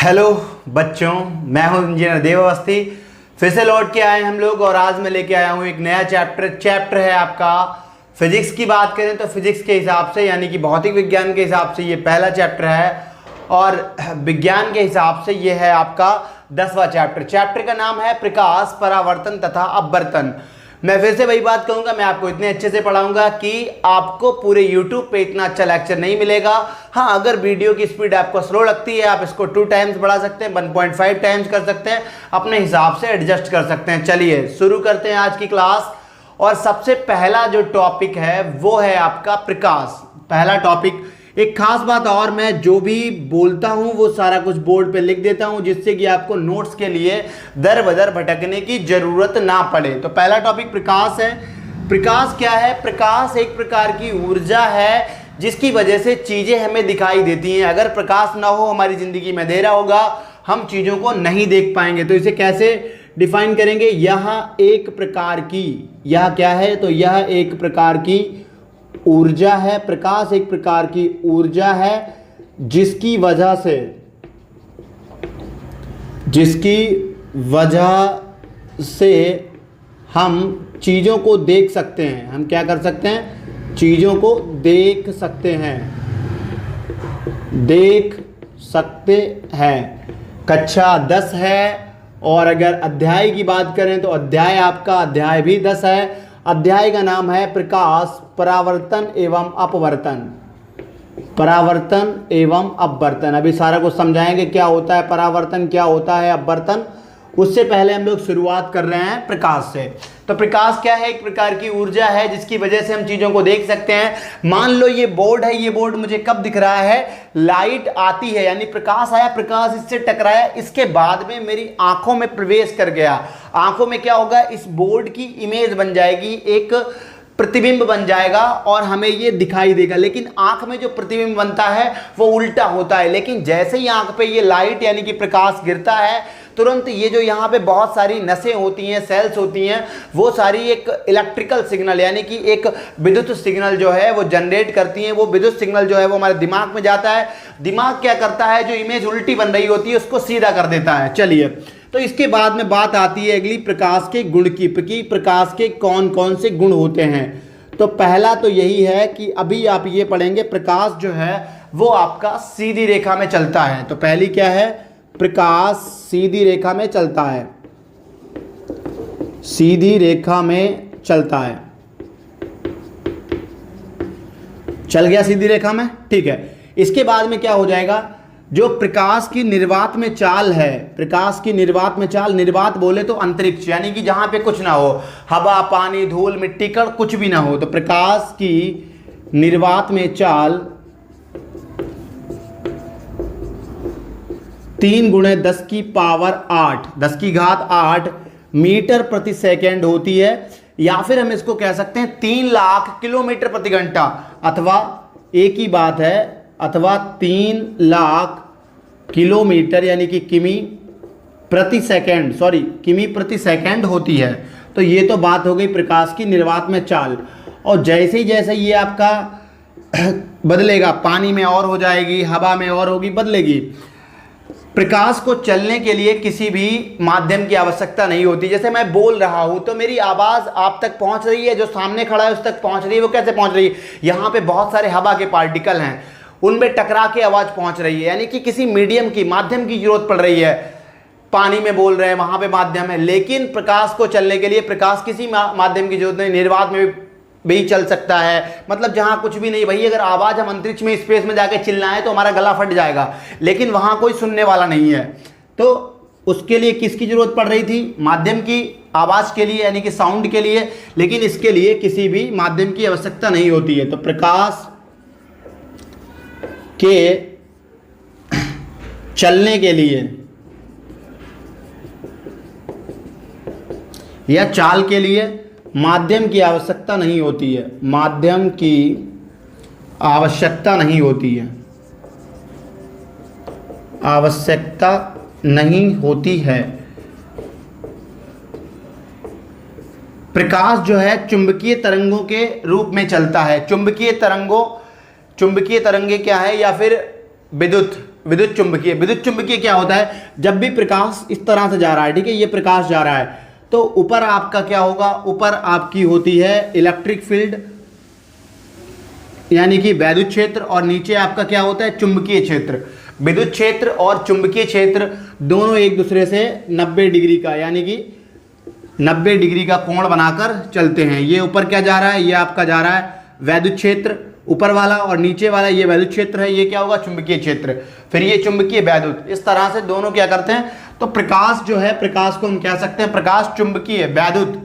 Hello बच्चों, मैं हूं इंजीनियर देव अवस्थी। फिर से लौट के आए हम लोग और आज मैं लेके आया हूं एक नया चैप्टर है आपका फिजिक्स की बात करें तो फिजिक्स के हिसाब से यानी कि भौतिक विज्ञान के हिसाब से ये पहला चैप्टर है और विज्ञान के हिसाब से ये है आपका 10वां चैप्टर। चैप्टर का नाम है प्रकाश, परावर्तन तथा अपवर्तन। मैं फिर से वही बात कहूंगा, मैं आपको इतने अच्छे से पढ़ाऊंगा कि आपको पूरे YouTube पे इतना अच्छा लेक्चर नहीं मिलेगा। हाँ, अगर वीडियो की स्पीड आपको स्लो लगती है, आप इसको 2 टाइम्स बढ़ा सकते हैं, 1.5 टाइम्स कर सकते हैं, अपने हिसाब से एडजस्ट कर सकते हैं। चलिए शुरू करते हैं आज की क्लास। और सबसे पहला जो टॉपिक है वो है आपका प्रकाश। पहला टॉपिक, एक खास बात और, मैं जो भी बोलता हूं वो सारा कुछ बोर्ड पे लिख देता हूं जिससे कि आपको नोट्स के लिए दर बदर भटकने की जरूरत ना पड़े। तो पहला टॉपिक प्रकाश है। प्रकाश क्या है? प्रकाश एक प्रकार की ऊर्जा है जिसकी वजह से चीजें हमें दिखाई देती हैं। अगर प्रकाश ना हो हमारी जिंदगी में अंधेरा होगा, हम चीजों को नहीं देख पाएंगे। तो इसे कैसे डिफाइन करेंगे? यह एक प्रकार की, यह क्या है? तो यह एक प्रकार की ऊर्जा है। प्रकाश एक प्रकार की ऊर्जा है जिसकी वजह से हम चीजों को देख सकते हैं। हम क्या कर सकते हैं? चीजों को देख सकते हैं। कक्षा 10 है और अगर अध्याय की बात करें तो अध्याय भी 10 है। अध्याय का नाम है प्रकाश, परावर्तन एवं अपवर्तन। अभी सारा कुछ समझाएंगे क्या होता है परावर्तन, क्या होता है अपवर्तन। उससे पहले हम लोग शुरुआत कर रहे हैं प्रकाश से। तो प्रकाश क्या है? एक प्रकार की ऊर्जा है जिसकी वजह से हम चीजों को देख सकते हैं। मान लो ये बोर्ड है, ये बोर्ड मुझे कब दिख रहा है? लाइट आती है यानी प्रकाश आया, प्रकाश इससे टकराया, इसके बाद में मेरी आंखों में प्रवेश कर गया। आंखों में क्या होगा? इस बोर्ड की इमेज बन जाएगी, एक प्रतिबिंब बन जाएगा और हमें ये दिखाई देगा। लेकिन आंख में जो प्रतिबिंब बनता है वो उल्टा होता है। लेकिन जैसे ही आंख पे ये लाइट यानी कि प्रकाश गिरता है, तुरंत ये जो यहाँ पे बहुत सारी नसें होती हैं, सेल्स होती हैं, वो सारी एक इलेक्ट्रिकल सिग्नल यानी कि एक विद्युत सिग्नल जो है वो जनरेट करती हैं। वो विद्युत सिग्नल जो है वो हमारे दिमाग में जाता है। दिमाग क्या करता है? जो इमेज उल्टी बन रही होती है उसको सीधा कर देता है। चलिए, तो इसके बाद में बात आती है अगली, प्रकाश के गुण की। प्रकाश के कौन कौन से गुण होते हैं? तो पहला तो यही है कि अभी आप ये पढ़ेंगे, प्रकाश जो है वो आपका सीधी रेखा में चलता है। तो पहली क्या है? प्रकाश सीधी रेखा में चलता है। सीधी रेखा में चलता है। चल गया सीधी रेखा में, ठीक है। इसके बाद में क्या हो जाएगा? जो प्रकाश की निर्वात में चाल है, प्रकाश की निर्वात में चाल, निर्वात बोले तो अंतरिक्ष यानी कि जहां पे कुछ ना हो, हवा, पानी, धूल, मिट्टी, कण, कुछ भी ना हो। तो प्रकाश की निर्वात में चाल 3 × 10 की घात 8 मीटर प्रति सेकेंड होती है। या फिर हम इसको कह सकते हैं 3 लाख किलोमीटर प्रति घंटा, अथवा एक ही बात है, अथवा 3 लाख किलोमीटर यानी कि किमी प्रति सेकेंड होती है। तो ये तो बात हो गई प्रकाश की निर्वात में चाल। और जैसे ही ये आपका बदलेगा, पानी में और हो जाएगी, हवा में और होगी, बदलेगी। प्रकाश को चलने के लिए किसी भी माध्यम की आवश्यकता नहीं होती। जैसे मैं बोल रहा हूं तो मेरी आवाज आप तक पहुंच रही है, जो सामने खड़ा है उस तक पहुंच रही है। वो कैसे पहुंच रही है? यहां पे बहुत सारे हवा के पार्टिकल हैं, उनमें टकरा के आवाज पहुंच रही है, यानी कि किसी मीडियम की, माध्यम की जरूरत पड़ रही है। पानी में बोल रहे हैं, वहां पे माध्यम है। लेकिन प्रकाश को चलने के लिए प्रकाश किसी माध्यम की जरूरत नहीं, निर्वात में भी चल सकता है। मतलब जहां कुछ भी नहीं, भाई अगर आवाज हम अंतरिक्ष में, स्पेस में जाके चिल्लाएं तो हमारा गला फट जाएगा, लेकिन वहां कोई सुनने वाला नहीं है। तो उसके लिए किसकी जरूरत पड़ रही थी? माध्यम की, आवाज के लिए यानी कि साउंड के लिए। लेकिन इसके लिए किसी भी माध्यम की आवश्यकता नहीं होती है। तो प्रकाश के चलने के लिए या चाल के लिए माध्यम की आवश्यकता नहीं होती है। माध्यम की आवश्यकता नहीं होती है, आवश्यकता नहीं होती है। प्रकाश जो है चुंबकीय तरंगों के रूप में चलता है। चुंबकीय तरंगे क्या है? या फिर विद्युत विद्युत चुंबकीय। विद्युत चुंबकीय क्या होता है, जब भी प्रकाश इस तरह से जा रहा है, ठीक है, ये प्रकाश जा रहा है, तो ऊपर आपका क्या होगा, ऊपर आपकी होती है इलेक्ट्रिक फील्ड यानी कि वैद्युत क्षेत्र, और नीचे आपका क्या होता है, चुंबकीय क्षेत्र। विद्युत क्षेत्र और चुंबकीय क्षेत्र दोनों एक दूसरे से 90 डिग्री का यानी कि 90 डिग्री का कोण बनाकर चलते हैं। ये ऊपर क्या जा रहा है, ये आपका जा रहा है वैद्युत क्षेत्र ऊपर वाला, और नीचे वाला ये वैद्युत क्षेत्र है, ये क्या होगा, चुंबकीय क्षेत्र, फिर ये चुंबकीय वैद्युत। इस तरह से दोनों क्या करते हैं, तो प्रकाश जो है, प्रकाश को हम कह सकते हैं प्रकाश चुंबकीय वैद्युत,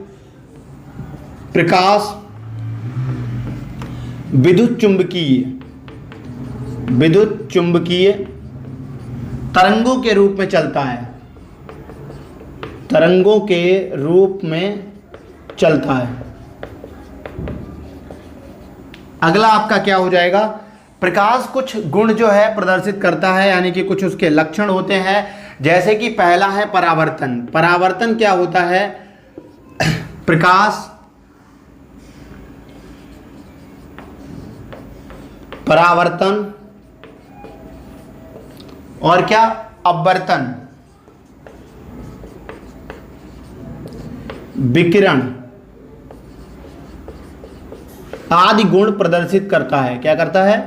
प्रकाश विद्युत चुंबकीय, विद्युत चुंबकीय तरंगों के रूप में चलता है, तरंगों के रूप में चलता है। अगला आपका क्या हो जाएगा, प्रकाश कुछ गुण जो है प्रदर्शित करता है, यानी कि कुछ उसके लक्षण होते हैं, जैसे कि पहला है परावर्तन। परावर्तन क्या होता है, प्रकाश परावर्तन और क्या, अपवर्तन, विकिरण आदि गुण प्रदर्शित करता है। क्या करता है,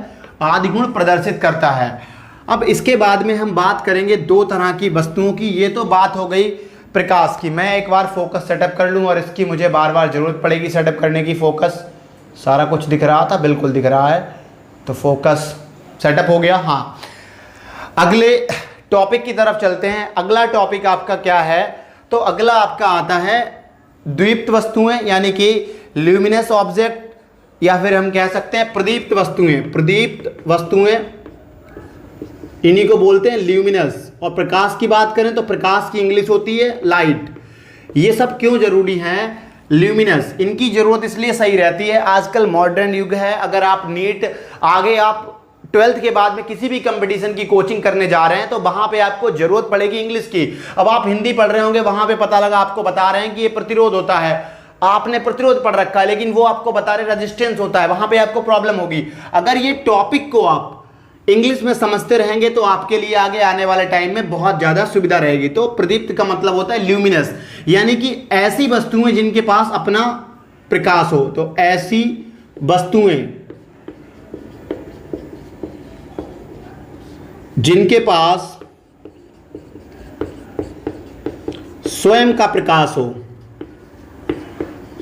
आदि गुण प्रदर्शित करता है। अब इसके बाद में हम बात करेंगे दो तरह की वस्तुओं की। ये तो बात हो गई प्रकाश की। मैं एक बार फोकस सेटअप कर लूँ, और इसकी मुझे बार बार ज़रूरत पड़ेगी सेटअप करने की। फोकस सारा कुछ दिख रहा था, बिल्कुल दिख रहा है, तो फोकस सेटअप हो गया। हाँ, अगले टॉपिक की तरफ चलते हैं। अगला टॉपिक आपका क्या है, तो अगला आपका आता है द्वीप्त वस्तुएं, यानी कि ल्यूमिनस ऑब्जेक्ट, या फिर हम कह सकते हैं प्रदीप्त वस्तुएं। प्रदीप्त वस्तुएं इन्हीं को बोलते हैं ल्यूमिनस। और प्रकाश की बात करें तो प्रकाश की इंग्लिश होती है लाइट। ये सब क्यों जरूरी हैं, ल्यूमिनस, इनकी जरूरत इसलिए सही रहती है। आजकल मॉडर्न युग है, अगर आप नीट आगे आप 12th के बाद में किसी भी कंपटीशन की कोचिंग करने जा रहे हैं, तो वहां पे आपको जरूरत पड़ेगी इंग्लिश की। अब आप हिंदी पढ़ रहे होंगे, वहां पे पता लगा आपको बता रहे हैं कि ये प्रतिरोध होता है, आपने प्रतिरोध पढ़ रखा है, लेकिन वो आपको बता रहे रेजिस्टेंस होता है, वहां पे आपको प्रॉब्लम होगी। अगर ये टॉपिक को आप इंग्लिश में समझते रहेंगे तो आपके लिए आगे आने वाले टाइम में बहुत ज्यादा सुविधा रहेगी। तो प्रदीप्त का मतलब होता है ल्यूमिनस, यानी कि ऐसी वस्तुएं जिनके पास अपना प्रकाश हो। तो ऐसी वस्तुएं जिनके पास स्वयं का प्रकाश हो,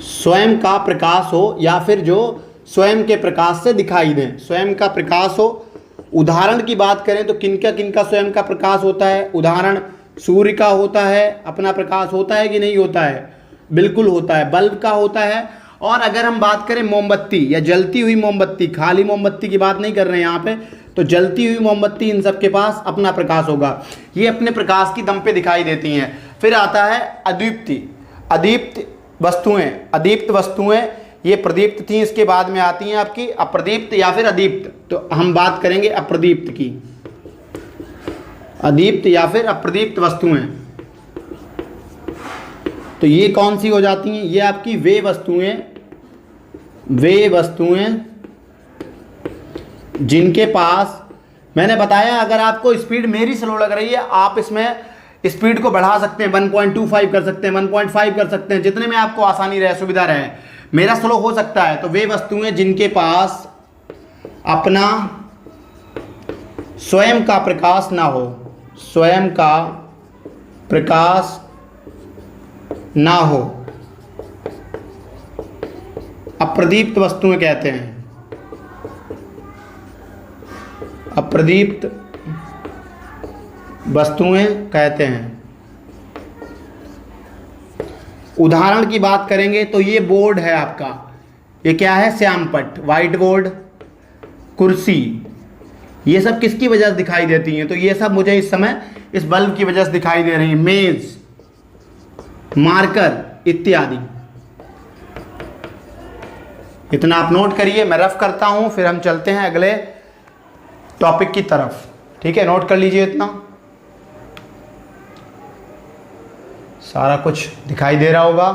स्वयं का प्रकाश हो, या फिर जो स्वयं के प्रकाश से दिखाई दें, स्वयं का प्रकाश हो। उदाहरण की बात करें तो किनका किनका स्वयं का प्रकाश होता है, उदाहरण सूर्य का होता है, अपना प्रकाश होता है कि नहीं होता है, बिल्कुल होता है। बल्ब का होता है। और अगर हम बात करें मोमबत्ती या जलती हुई मोमबत्ती, खाली मोमबत्ती की बात नहीं कर रहे हैं यहाँ पे, तो जलती हुई मोमबत्ती, इन सब के पास अपना प्रकाश होगा, ये अपने प्रकाश की दम पे दिखाई देती हैं। फिर आता है अदीप्ति, अदीप्त वस्तुएं, अदीप्त वस्तुएं ये प्रदीप्त थी, इसके बाद में आती हैं आपकी अप्रदीप्त या फिर अदीप्त। तो हम बात करेंगे अप्रदीप्त की, अदीप्त या फिर अप्रदीप्त वस्तुएं। तो ये कौन सी हो जाती हैं, ये आपकी वे वस्तुएं जिनके पास, मैंने बताया अगर आपको स्पीड मेरी स्लो लग रही है, आप इसमें स्पीड को बढ़ा सकते हैं, 1.25 कर सकते हैं, 1.5 कर सकते हैं, जितने में आपको आसानी रहे, सुविधा रहे। मेरा स्लो हो सकता है। तो वे वस्तुएं जिनके पास अपना स्वयं का प्रकाश ना हो, स्वयं का प्रकाश ना हो, अप्रदीप्त वस्तुएं कहते हैं, अप्रदीप्त वस्तुएं कहते हैं। उदाहरण की बात करेंगे तो ये बोर्ड है आपका, ये क्या है, श्यामपट्ट, व्हाइट बोर्ड, कुर्सी, ये सब किसकी वजह से दिखाई देती हैं, तो ये सब मुझे इस समय इस बल्ब की वजह से दिखाई दे रही हैं। मेज, मार्कर इत्यादि। इतना आप नोट करिए, मैं रफ करता हूं, फिर हम चलते हैं अगले टॉपिक की तरफ। ठीक है, नोट कर लीजिए, इतना सारा कुछ दिखाई दे रहा होगा।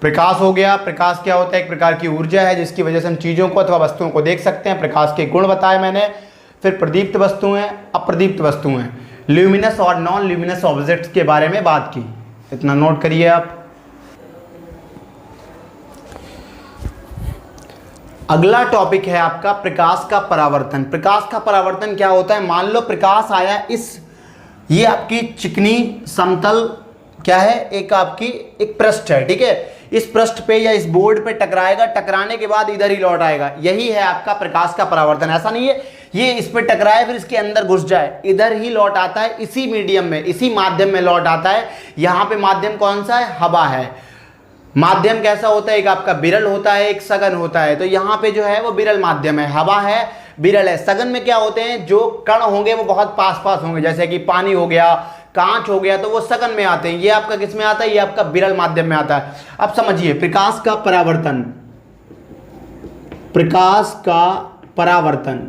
प्रकाश हो गया। प्रकाश क्या होता है, एक प्रकार की ऊर्जा है जिसकी वजह से हम चीज़ों को अथवा वस्तुओं को देख सकते हैं। प्रकाश के गुण बताए मैंने। फिर प्रदीप्त वस्तुएं, अप्रदीप्त वस्तुएं, ल्यूमिनस और नॉन ल्यूमिनस ऑब्जेक्ट्स के बारे में बात की। इतना नोट करिए आप। अगला टॉपिक है आपका प्रकाश का परावर्तन। प्रकाश का परावर्तन क्या होता है? मान लो प्रकाश आया ये आपकी चिकनी समतल क्या है, एक आपकी एक पृष्ठ है, ठीक है। इस पृष्ठ पे या इस बोर्ड पे टकराएगा, टकराने के बाद इधर ही लौट आएगा। यही है आपका प्रकाश का परावर्तन। ऐसा नहीं है ये इस पे टकराए फिर इसके अंदर घुस जाए, इधर ही लौट आता है, इसी मीडियम में, इसी माध्यम में लौट आता है। यहाँ पे माध्यम कौन सा है? हवा है। माध्यम कैसा होता है? एक आपका विरल होता है, एक सघन होता है। तो यहाँ पे जो है वो विरल माध्यम है, हवा है, विरल है। सघन में क्या होते हैं? जो कण होंगे वो बहुत पास पास होंगे, जैसे कि पानी हो गया, कांच हो गया, तो वो सघन में आते हैं। ये आपका किस में आता है? ये आपका विरल माध्यम में आता है। अब समझिए प्रकाश का परावर्तन, प्रकाश का परावर्तन,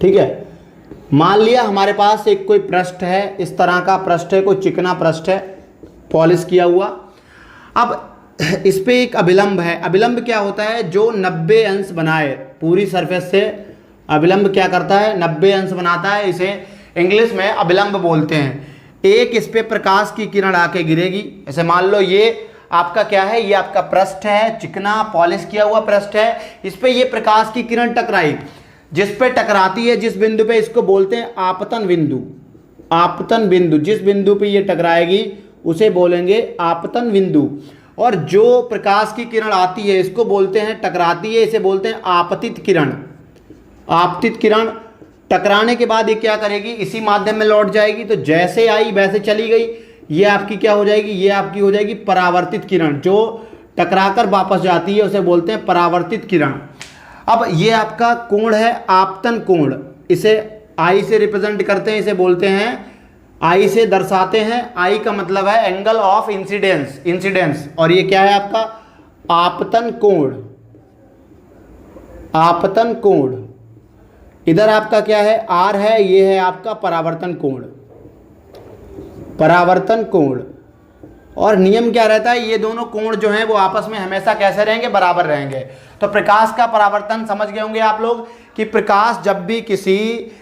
ठीक है। मान लिया हमारे पास एक कोई पृष्ठ है, इस तरह का पृष्ठ है, कोई चिकना पृष्ठ है, पॉलिश किया हुआ। अब इस पे एक अभिलंब है। अभिलंब क्या होता है? जो 90 अंश बनाए पूरी सरफेस से, अभिलंब क्या करता है? 90 अंश बनाता है। इसे इंग्लिश में अभिलंब बोलते हैं। एक इस पे प्रकाश की किरण आके गिरेगी। ऐसे मान लो ये आपका क्या है? ये आपका पृष्ठ है, चिकना पॉलिश किया हुआ पृष्ठ है। इस पे ये प्रकाश की किरण टकराई, जिस पे टकराती है, जिस बिंदु पे, इसको बोलते हैं आपतन बिंदु। आपतन बिंदु, जिस बिंदु पे ये टकराएगी उसे बोलेंगे आपतन बिंदु। और जो प्रकाश की किरण आती है इसको बोलते हैं, टकराती है, इसे बोलते हैं आपतित किरण। आपतित किरण टकराने के बाद ये क्या करेगी? इसी माध्यम में लौट जाएगी। तो जैसे आई वैसे चली गई। ये आपकी क्या हो जाएगी? ये आपकी हो जाएगी परावर्तित किरण। जो टकराकर वापस जाती है उसे बोलते हैं परावर्तित किरण। अब ये आपका कोण है आपतन कोण, इसे आई से रिप्रेजेंट करते हैं, इसे बोलते हैं, आई से दर्शाते हैं। आई का मतलब है एंगल ऑफ इंसिडेंस, इंसिडेंस। और ये क्या है आपका? आपतन कोण, आपतन कोण। इधर आपका क्या है? आर है, ये है आपका परावर्तन कोण, परावर्तन कोण। और नियम क्या रहता है? ये दोनों कोण जो हैं वो आपस में हमेशा कैसे रहेंगे? बराबर रहेंगे। तो प्रकाश का परावर्तन समझ गए होंगे आप लोग कि प्रकाश जब भी किसी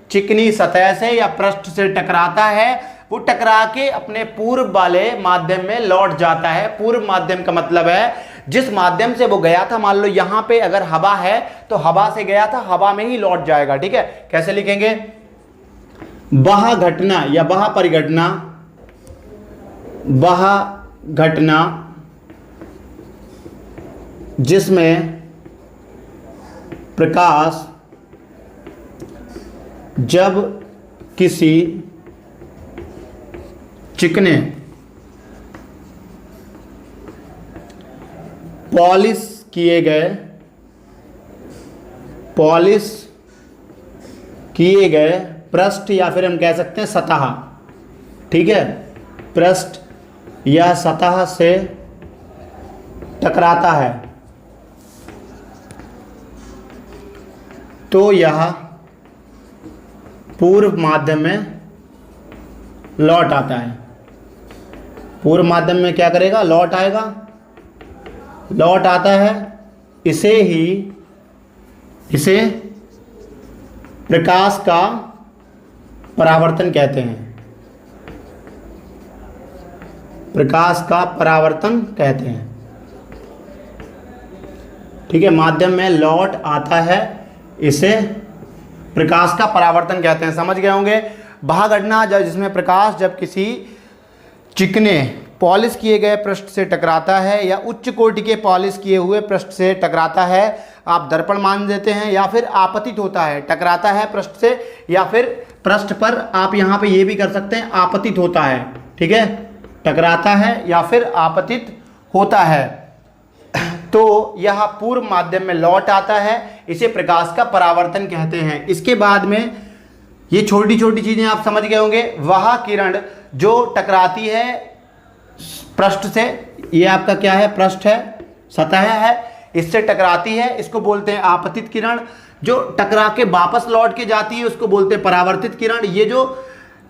चिकनी सतह से या पृष्ठ से टकराता है, वो टकरा के अपने पूर्व वाले माध्यम में लौट जाता है। पूर्व माध्यम का मतलब है जिस माध्यम से वो गया था। मान लो यहाँ पे अगर हवा है तो हवा से गया था, हवा में ही लौट जाएगा, ठीक है। कैसे लिखेंगे? वह घटना या वह परिघटना, वह घटना जिसमें प्रकाश जब किसी चिकने पॉलिश किए गए पृष्ठ या फिर हम कह सकते हैं सतह, ठीक है, पृष्ठ या सतह से टकराता है तो यह पूर्व माध्यम में लौट आता है। पूर्व माध्यम में क्या करेगा? लौट आएगा, लौट आता है। इसे प्रकाश का परावर्तन कहते हैं। प्रकाश का परावर्तन कहते हैं, ठीक है। माध्यम में लौट आता है, इसे प्रकाश का परावर्तन कहते हैं। समझ गए होंगे। वह घटना जिसमें प्रकाश जब किसी चिकने पॉलिश किए गए पृष्ठ से टकराता है या उच्च कोटि के पॉलिश किए हुए पृष्ठ से टकराता है, आप दर्पण मान देते हैं, या फिर आपतित होता है, टकराता है पृष्ठ से, या फिर पृष्ठ पर आप यहाँ पे ये भी कर सकते हैं आपतित होता है, ठीक है, टकराता है या फिर आपतित होता है, तो यह पूर्व माध्यम में लौट आता है। इसे प्रकाश का परावर्तन कहते हैं। इसके बाद में ये छोटी छोटी चीज़ें आप समझ गए होंगे। वह किरण जो टकराती है पृष्ठ से, ये आपका क्या है? पृष्ठ है, सतह है, इससे टकराती है, इसको बोलते हैं आपतित किरण। जो टकरा के वापस लौट के जाती है उसको बोलते हैं परावर्तित किरण। ये जो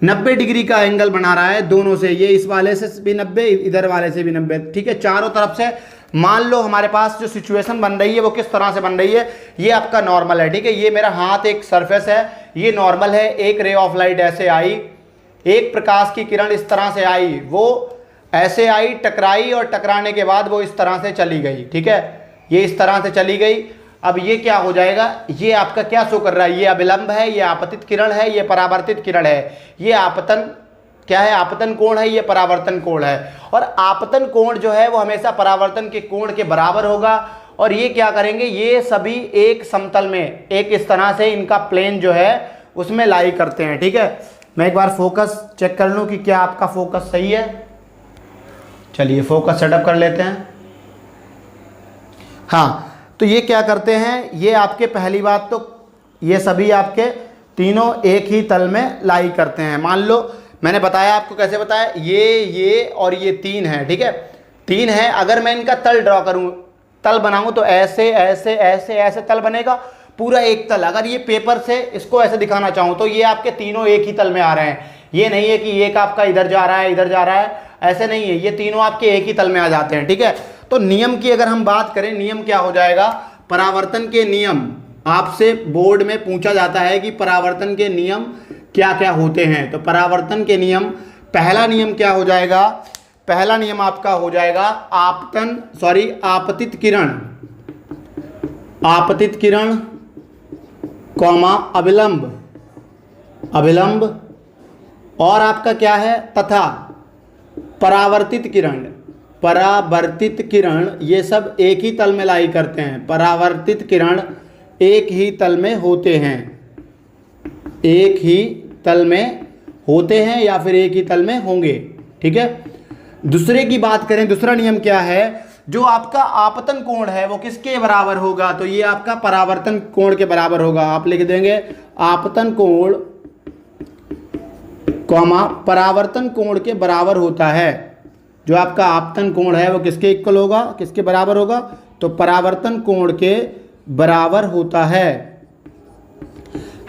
90 डिग्री का एंगल बना रहा है दोनों से, ये इस वाले से भी 90, इधर वाले से भी 90, ठीक है, चारों तरफ से मान लो हमारे पास जो सिचुएशन बन रही है वो किस तरह से बन रही है, ये आपका नॉर्मल है, ठीक है। ये मेरा हाथ एक सरफेस है, ये नॉर्मल है। एक रे ऑफ लाइट ऐसे आई, एक प्रकाश की किरण इस तरह से आई, वो ऐसे आई, टकराई और टकराने के बाद वो इस तरह से चली गई, ठीक है। ये इस तरह से चली गई। अब ये क्या हो जाएगा, ये आपका क्या शो कर रहा है, ये अभिलंब है, ये आपतित किरण है, ये परावर्तित किरण है। ये आपतन क्या है, आपतन कोण है, ये परावर्तन कोण है। और आपतन कोण जो है वो हमेशा परावर्तन के कोण के बराबर होगा। और ये क्या करेंगे, ये सभी एक समतल में, एक इस तरह से इनका प्लेन जो है उसमें लाई करते हैं, ठीक है। मैं एक बार फोकस चेक कर लूँ कि क्या आपका फोकस सही है। चलिए फोकस सेटअप कर लेते हैं। हाँ, तो ये क्या करते हैं, ये आपके पहली बात तो ये सभी आपके तीनों एक ही तल में लाई करते हैं। मान लो मैंने बताया आपको, कैसे बताया, ये और ये तीन है, ठीक है। तीन है, अगर मैं इनका तल ड्रॉ करूं, तल बनाऊं तो ऐसे ऐसे ऐसे ऐसे तल बनेगा, पूरा एक तल। अगर ये पेपर से इसको ऐसे दिखाना चाहूं तो ये आपके तीनों एक ही तल में आ रहे हैं। ये नहीं है कि एक आपका इधर जा रहा है इधर जा रहा है, ऐसे नहीं है, ये तीनों आपके एक ही तल में आ जाते हैं, ठीक है। तो नियम की अगर हम बात करें, नियम क्या हो जाएगा, परावर्तन के नियम आपसे बोर्ड में पूछा जाता है कि परावर्तन के नियम क्या क्या होते हैं। तो परावर्तन के नियम, पहला नियम क्या हो जाएगा, पहला नियम आपका हो जाएगा आपतित किरण, आपतित किरण कॉमा अभिलंब, अभिलंब, और आपका क्या है तथा परावर्तित किरण, परावर्तित किरण, ये सब एक ही तल में लाई करते हैं। परावर्तित किरण एक ही तल में होते हैं, एक ही तल में होते हैं या फिर एक ही तल में होंगे, ठीक है। दूसरे की बात करें, दूसरा नियम क्या है, जो आपका आपतन कोण है वो किसके बराबर होगा, तो ये आपका परावर्तन कोण के बराबर होगा। आप लिख देंगे आपतन कोण कॉमा परावर्तन कोण के बराबर होता है। जो आपका आपतन कोण है वो किसके इक्वल होगा, किसके बराबर होगा, तो परावर्तन कोण के बराबर होता है।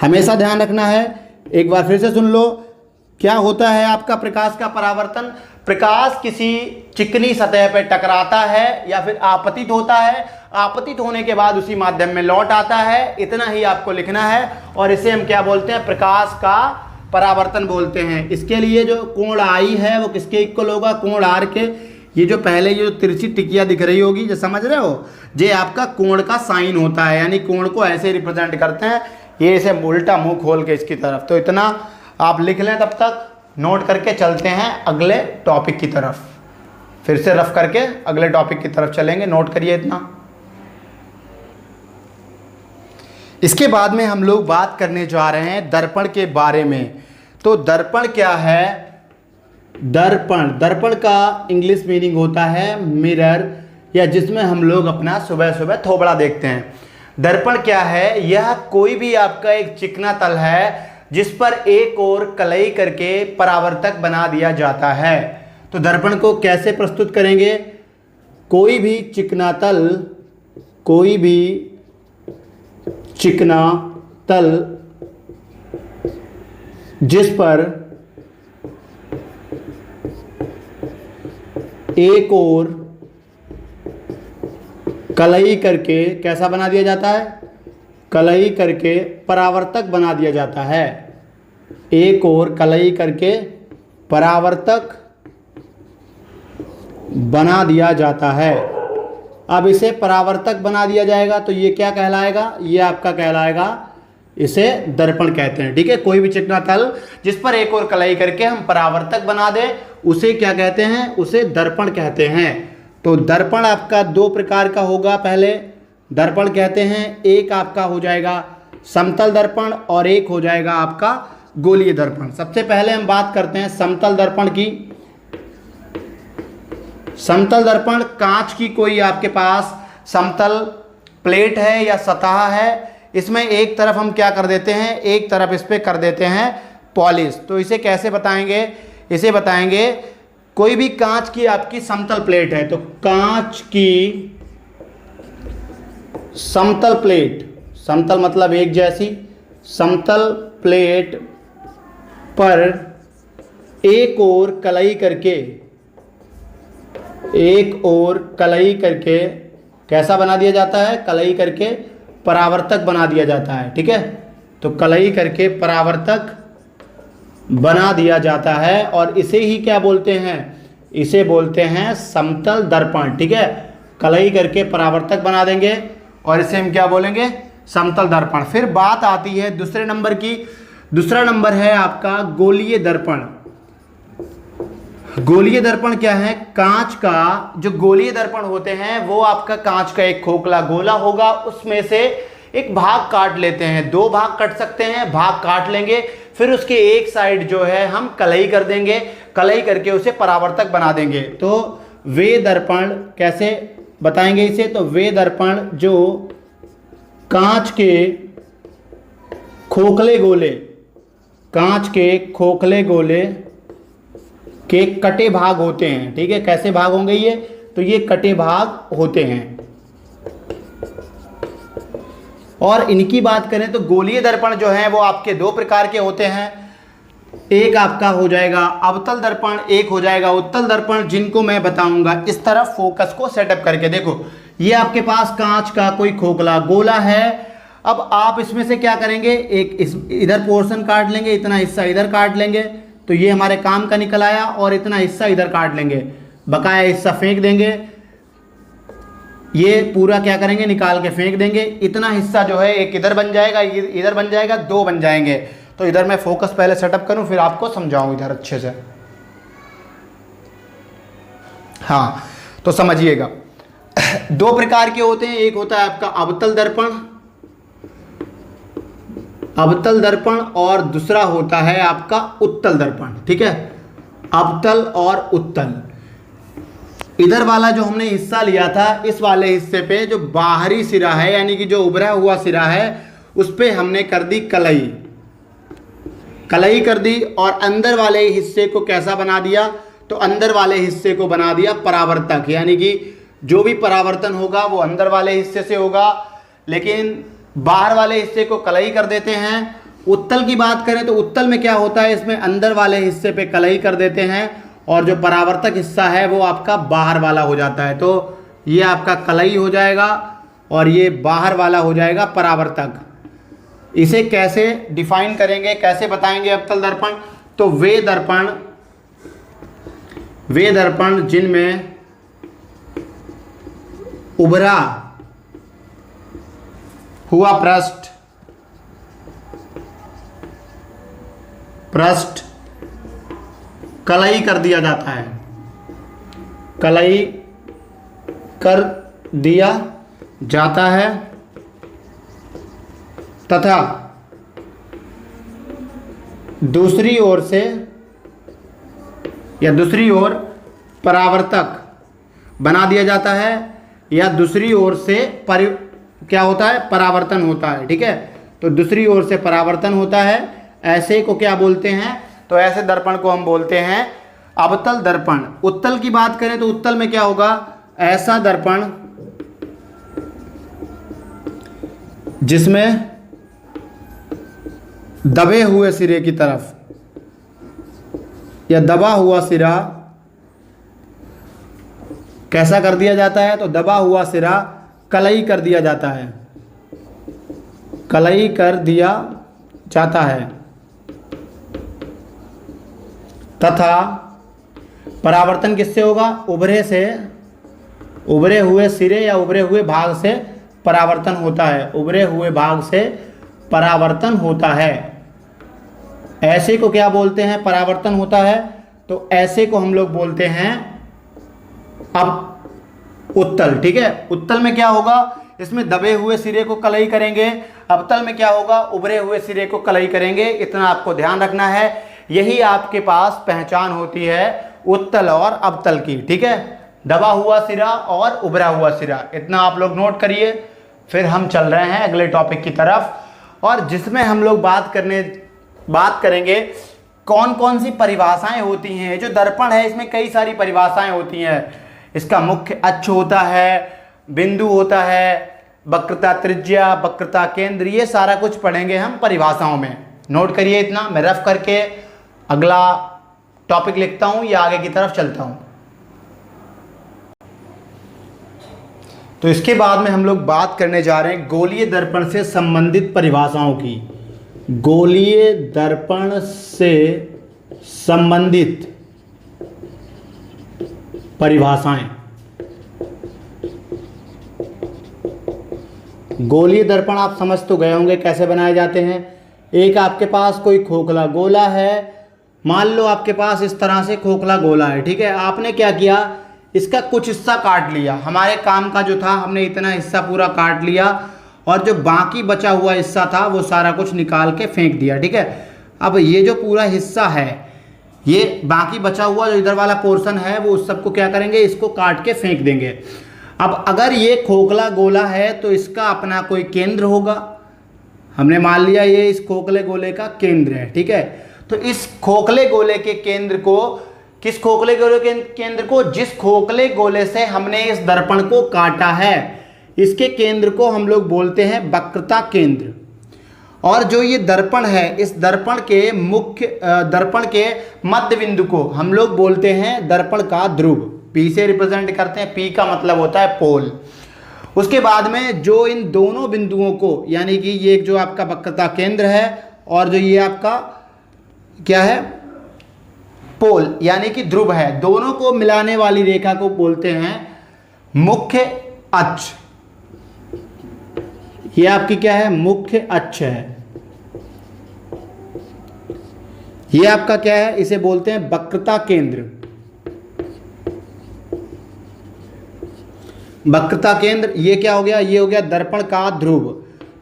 हमेशा ध्यान रखना है, एक बार फिर से सुन लो, क्या होता है आपका प्रकाश का परावर्तन, प्रकाश किसी चिकनी सतह पर टकराता है या फिर आपतित होता है, आपतित होने के बाद उसी माध्यम में लौट आता है, इतना ही आपको लिखना है। और इसे हम क्या बोलते हैं, प्रकाश का परावर्तन बोलते हैं। इसके लिए जो कोण आई है वो किसके इक्वल होगा, कोण आर के। ये जो पहले ये जो तिरछी टिकिया दिख रही होगी, जो समझ रहे हो, ये आपका कोण का साइन होता है, यानी कोण को ऐसे रिप्रेजेंट करते हैं, ये इसे उल्टा मुंह खोल के इसकी तरफ। तो इतना आप लिख लें, तब तक नोट करके चलते हैं अगले टॉपिक की तरफ। फिर से रफ करके अगले टॉपिक की तरफ चलेंगे, नोट करिए इतना। इसके बाद में हम लोग बात करने जा रहे हैं दर्पण के बारे में। तो दर्पण क्या है, दर्पण, दर्पण का इंग्लिश मीनिंग होता है मिरर, या जिसमें हम लोग अपना सुबह सुबह थोबड़ा देखते हैं। दर्पण क्या है, यह कोई भी आपका एक चिकना तल है जिस पर एक और कलई करके परावर्तक बना दिया जाता है। तो दर्पण को कैसे प्रस्तुत करेंगे, कोई भी चिकना तल, कोई भी चिकना तल जिस पर एक और कलई करके कैसा बना दिया जाता है, कलई करके परावर्तक बना दिया जाता है, एक और कलई करके परावर्तक बना दिया जाता है। अब इसे परावर्तक बना दिया जाएगा तो ये क्या कहलाएगा, ये आपका कहलाएगा, इसे दर्पण कहते हैं, ठीक है। कोई भी चिकना तल जिस पर एक और कलई करके हम परावर्तक बना दें उसे क्या कहते हैं, उसे दर्पण कहते हैं। तो दर्पण आपका दो प्रकार का होगा, पहले दर्पण कहते हैं, एक आपका हो जाएगा समतल दर्पण और एक हो जाएगा आपका गोलीय दर्पण। सबसे पहले हम बात करते हैं समतल दर्पण की। समतल दर्पण, कांच की कोई आपके पास समतल प्लेट है या सतह है, इसमें एक तरफ हम क्या कर देते हैं, एक तरफ इस पे कर देते हैं पॉलिश। तो इसे कैसे बताएंगे, इसे बताएंगे कोई भी कांच की आपकी समतल प्लेट है, तो कांच की समतल प्लेट, समतल मतलब एक जैसी, समतल प्लेट पर एक और कलई करके एक और कलई करके कैसा बना दिया जाता है, कलई करके परावर्तक बना दिया जाता है। ठीक है, तो कलई करके परावर्तक बना दिया जाता है और इसे ही क्या बोलते हैं, इसे बोलते हैं समतल दर्पण। ठीक है, कलई करके परावर्तक बना देंगे और इसे हम क्या बोलेंगे, समतल दर्पण। फिर बात आती है दूसरे नंबर की। दूसरा नंबर है आपका गोलीय दर्पण। गोलीय दर्पण क्या है, कांच का जो गोलीय दर्पण होते हैं वो आपका कांच का एक खोखला गोला होगा, उसमें से एक भाग काट लेते हैं, दो भाग कट सकते हैं, भाग काट लेंगे, फिर उसके एक साइड जो है हम कलई कर देंगे, कलई करके उसे परावर्तक बना देंगे। तो वे दर्पण कैसे बताएंगे इसे, तो वे दर्पण जो कांच के खोखले गोले, कांच के खोखले गोले के कटे भाग होते हैं। ठीक है, कैसे भाग होंगे ये, तो ये कटे भाग होते हैं। और इनकी बात करें तो गोलीय दर्पण जो है वो आपके दो प्रकार के होते हैं। एक आपका हो जाएगा अवतल दर्पण, एक हो जाएगा उत्तल दर्पण, जिनको मैं बताऊंगा इस तरफ फोकस को सेटअप करके। देखो ये आपके पास कांच का कोई खोखला गोला है, अब आप इसमें से क्या करेंगे, एक इधर पोर्शन काट लेंगे, इतना हिस्सा इधर काट लेंगे, तो ये हमारे काम का निकल आया, और इतना हिस्सा इधर काट लेंगे, बकाया हिस्सा फेंक देंगे, ये पूरा क्या करेंगे, निकाल के फेंक देंगे। इतना हिस्सा जो है एक इधर बन जाएगा, इधर बन जाएगा, दो बन जाएंगे। तो इधर मैं फोकस पहले सेटअप करूं फिर आपको समझाऊं इधर अच्छे से। हाँ, तो समझिएगा दो प्रकार के होते हैं, एक होता है आपका अवतल दर्पण, अवतल दर्पण, और दूसरा होता है आपका उत्तल दर्पण। ठीक है, अवतल और उत्तल। इधर वाला जो हमने हिस्सा लिया था, इस वाले हिस्से पे जो बाहरी सिरा है यानी कि जो उभरा हुआ सिरा है उस पे हमने कर दी कलई, कलई कर दी, और अंदर वाले हिस्से को कैसा बना दिया, तो अंदर वाले हिस्से को बना दिया परावर्तक, यानी कि जो भी परावर्तन होगा वो अंदर वाले हिस्से से होगा, लेकिन बाहर वाले हिस्से को कलई कर देते हैं। उत्तल की बात करें तो उत्तल में क्या होता है, इसमें अंदर वाले हिस्से पे कलई कर देते हैं और जो परावर्तक हिस्सा है वो आपका बाहर वाला हो जाता है। तो ये आपका कलई हो जाएगा और ये बाहर वाला हो जाएगा परावर्तक। इसे कैसे डिफाइन करेंगे, कैसे बताएंगे अवतल दर्पण, तो वे दर्पण जिनमें उभरा हुआ पृष्ठ कलई कर दिया जाता है, कलई कर दिया जाता है, तथा दूसरी ओर से या दूसरी ओर परावर्तक बना दिया जाता है, या दूसरी ओर से क्या होता है, परावर्तन होता है। ठीक है, तो दूसरी ओर से परावर्तन होता है, ऐसे को क्या बोलते हैं, तो ऐसे दर्पण को हम बोलते हैं अवतल दर्पण। उत्तल की बात करें तो उत्तल में क्या होगा, ऐसा दर्पण जिसमें दबे हुए सिरे की तरफ या दबा हुआ सिरा कैसा कर दिया जाता है, तो दबा हुआ सिरा कलई कर दिया जाता है, कलई कर दिया जाता है, तथा परावर्तन किससे होगा, उभरे हुए सिरे या उभरे हुए भाग से परावर्तन होता है, उभरे हुए भाग से परावर्तन होता है। ऐसे को क्या बोलते हैं, परावर्तन होता है, तो ऐसे को हम लोग बोलते हैं अब उत्तल। ठीक है, उत्तल में क्या होगा, इसमें दबे हुए सिरे को कलई करेंगे, अवतल में क्या होगा, उभरे हुए सिरे को कलई करेंगे। इतना आपको ध्यान रखना है, यही आपके पास पहचान होती है उत्तल और अवतल की। ठीक है, दबा हुआ सिरा और उभरा हुआ सिरा, इतना आप लोग नोट करिए। फिर हम चल रहे हैं अगले टॉपिक की तरफ, और जिसमें हम लोग बात करेंगे कौन कौन सी परिभाषाएं होती हैं। जो दर्पण है इसमें कई सारी परिभाषाएं होती हैं। इसका मुख्य अक्ष होता है, बिंदु होता है, वक्रता त्रिज्या, वक्रता केंद्र, ये सारा कुछ पढ़ेंगे हम परिभाषाओं में। नोट करिए इतना, मैं रफ करके अगला टॉपिक लिखता हूँ या आगे की तरफ चलता हूँ। तो इसके बाद में हम लोग बात करने जा रहे हैं गोलीय दर्पण से संबंधित परिभाषाओं की। गोलीय दर्पण से संबंधित परिभाषाएं। गोलीय दर्पण आप समझ तो गए होंगे कैसे बनाए जाते हैं। एक आपके पास कोई खोखला गोला है, मान लो आपके पास इस तरह से खोखला गोला है, ठीक है। आपने क्या किया, इसका कुछ हिस्सा काट लिया, हमारे काम का जो था हमने इतना हिस्सा पूरा काट लिया और जो बाकी बचा हुआ हिस्सा था वो सारा कुछ निकाल के फेंक दिया, ठीक है। अब ये जो पूरा हिस्सा है, ये बाकी बचा हुआ जो इधर वाला पोर्शन है वो उस सबको क्या करेंगे, इसको काट के फेंक देंगे। अब अगर ये खोखला गोला है तो इसका अपना कोई केंद्र होगा, हमने मान लिया ये इस खोखले गोले का केंद्र है, ठीक है। तो इस खोखले गोले के केंद्र को, किस खोखले गोले के केंद्र को, जिस खोखले गोले से हमने इस दर्पण को काटा है, इसके केंद्र को हम लोग बोलते हैं वक्रता केंद्र। और जो ये दर्पण है, इस दर्पण के दर्पण के मध्य बिंदु को हम लोग बोलते हैं दर्पण का ध्रुव। पी से रिप्रेजेंट करते हैं, पी का मतलब होता है पोल। उसके बाद में जो इन दोनों बिंदुओं को, यानी कि ये जो आपका वक्रता केंद्र है और जो ये आपका क्या है, पोल यानी कि ध्रुव है, दोनों को मिलाने वाली रेखा को बोलते हैं मुख्य अक्ष। ये आपकी क्या है, मुख्य अक्ष है। ये आपका क्या है, इसे बोलते हैं वक्रता केंद्र। वक्रता केंद्र ये क्या हो गया, ये हो गया दर्पण का ध्रुव।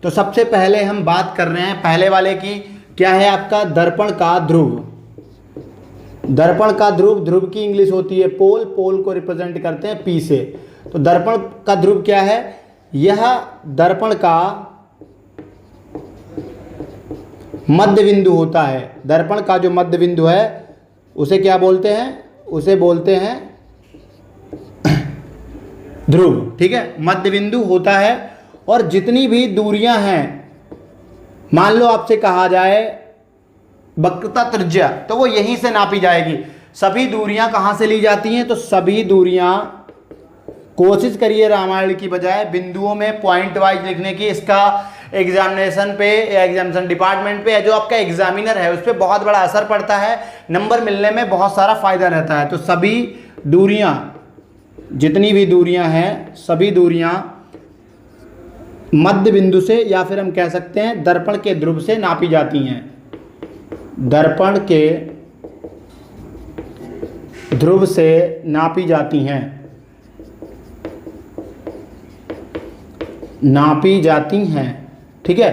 तो सबसे पहले हम बात कर रहे हैं पहले वाले की, क्या है आपका दर्पण का ध्रुव। दर्पण का ध्रुव, ध्रुव की इंग्लिश होती है पोल, पोल को रिप्रेजेंट करते हैं पी से। तो दर्पण का ध्रुव क्या है, यह दर्पण का मध्य बिंदु होता है। दर्पण का जो मध्य बिंदु है उसे क्या बोलते हैं, उसे बोलते हैं ध्रुव, ठीक है। मध्य बिंदु होता है और जितनी भी दूरियां हैं, मान लो आपसे कहा जाए वक्रता त्रिज्या, तो वो यहीं से नापी जाएगी। सभी दूरियां कहाँ से ली जाती हैं, तो सभी दूरियां, कोशिश करिए रामायण की बजाय बिंदुओं में पॉइंट वाइज लिखने की। इसका एग्जामिनेशन पे या एग्जामिनेशन डिपार्टमेंट पे या जो आपका एग्जामिनर है उस पर बहुत बड़ा असर पड़ता है, नंबर मिलने में बहुत सारा फायदा रहता है। तो सभी दूरियां, जितनी भी दूरियां हैं, सभी दूरियां मध्य बिंदु से या फिर हम कह सकते हैं दर्पण के ध्रुव से नापी जाती हैं। दर्पण के ध्रुव से नापी जाती हैं, नापी जाती हैं, ठीक है।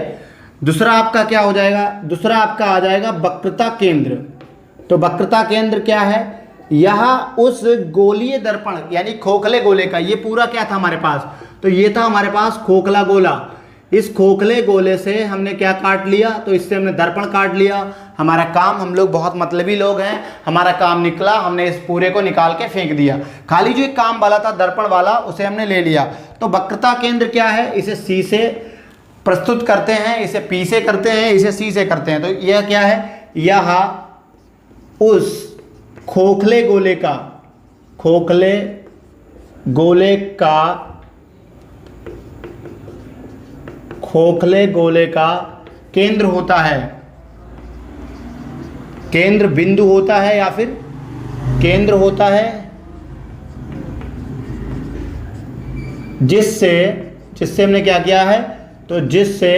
दूसरा आपका क्या हो जाएगा, दूसरा आपका आ जाएगा वक्रता केंद्र। तो वक्रता केंद्र क्या है, यह उस गोलीय दर्पण यानी खोखले गोले का, ये पूरा क्या था हमारे पास, तो ये था हमारे पास खोखला गोला। इस खोखले गोले से हमने क्या काट लिया, तो इससे हमने दर्पण काट लिया। हमारा काम, हम लोग बहुत मतलबी लोग हैं, हमारा काम निकला, हमने इस पूरे को निकाल के फेंक दिया। खाली जो एक काम वाला था दर्पण वाला, उसे हमने ले लिया। तो वक्रता केंद्र क्या है, इसे सी से प्रस्तुत करते हैं, इसे पी से करते हैं, इसे सी से करते हैं। तो यह क्या है, यह उस खोखले गोले का, खोखले गोले का, खोखले गोले का केंद्र होता है, केंद्र बिंदु होता है या फिर केंद्र होता है, जिससे हमने क्या किया है, तो जिससे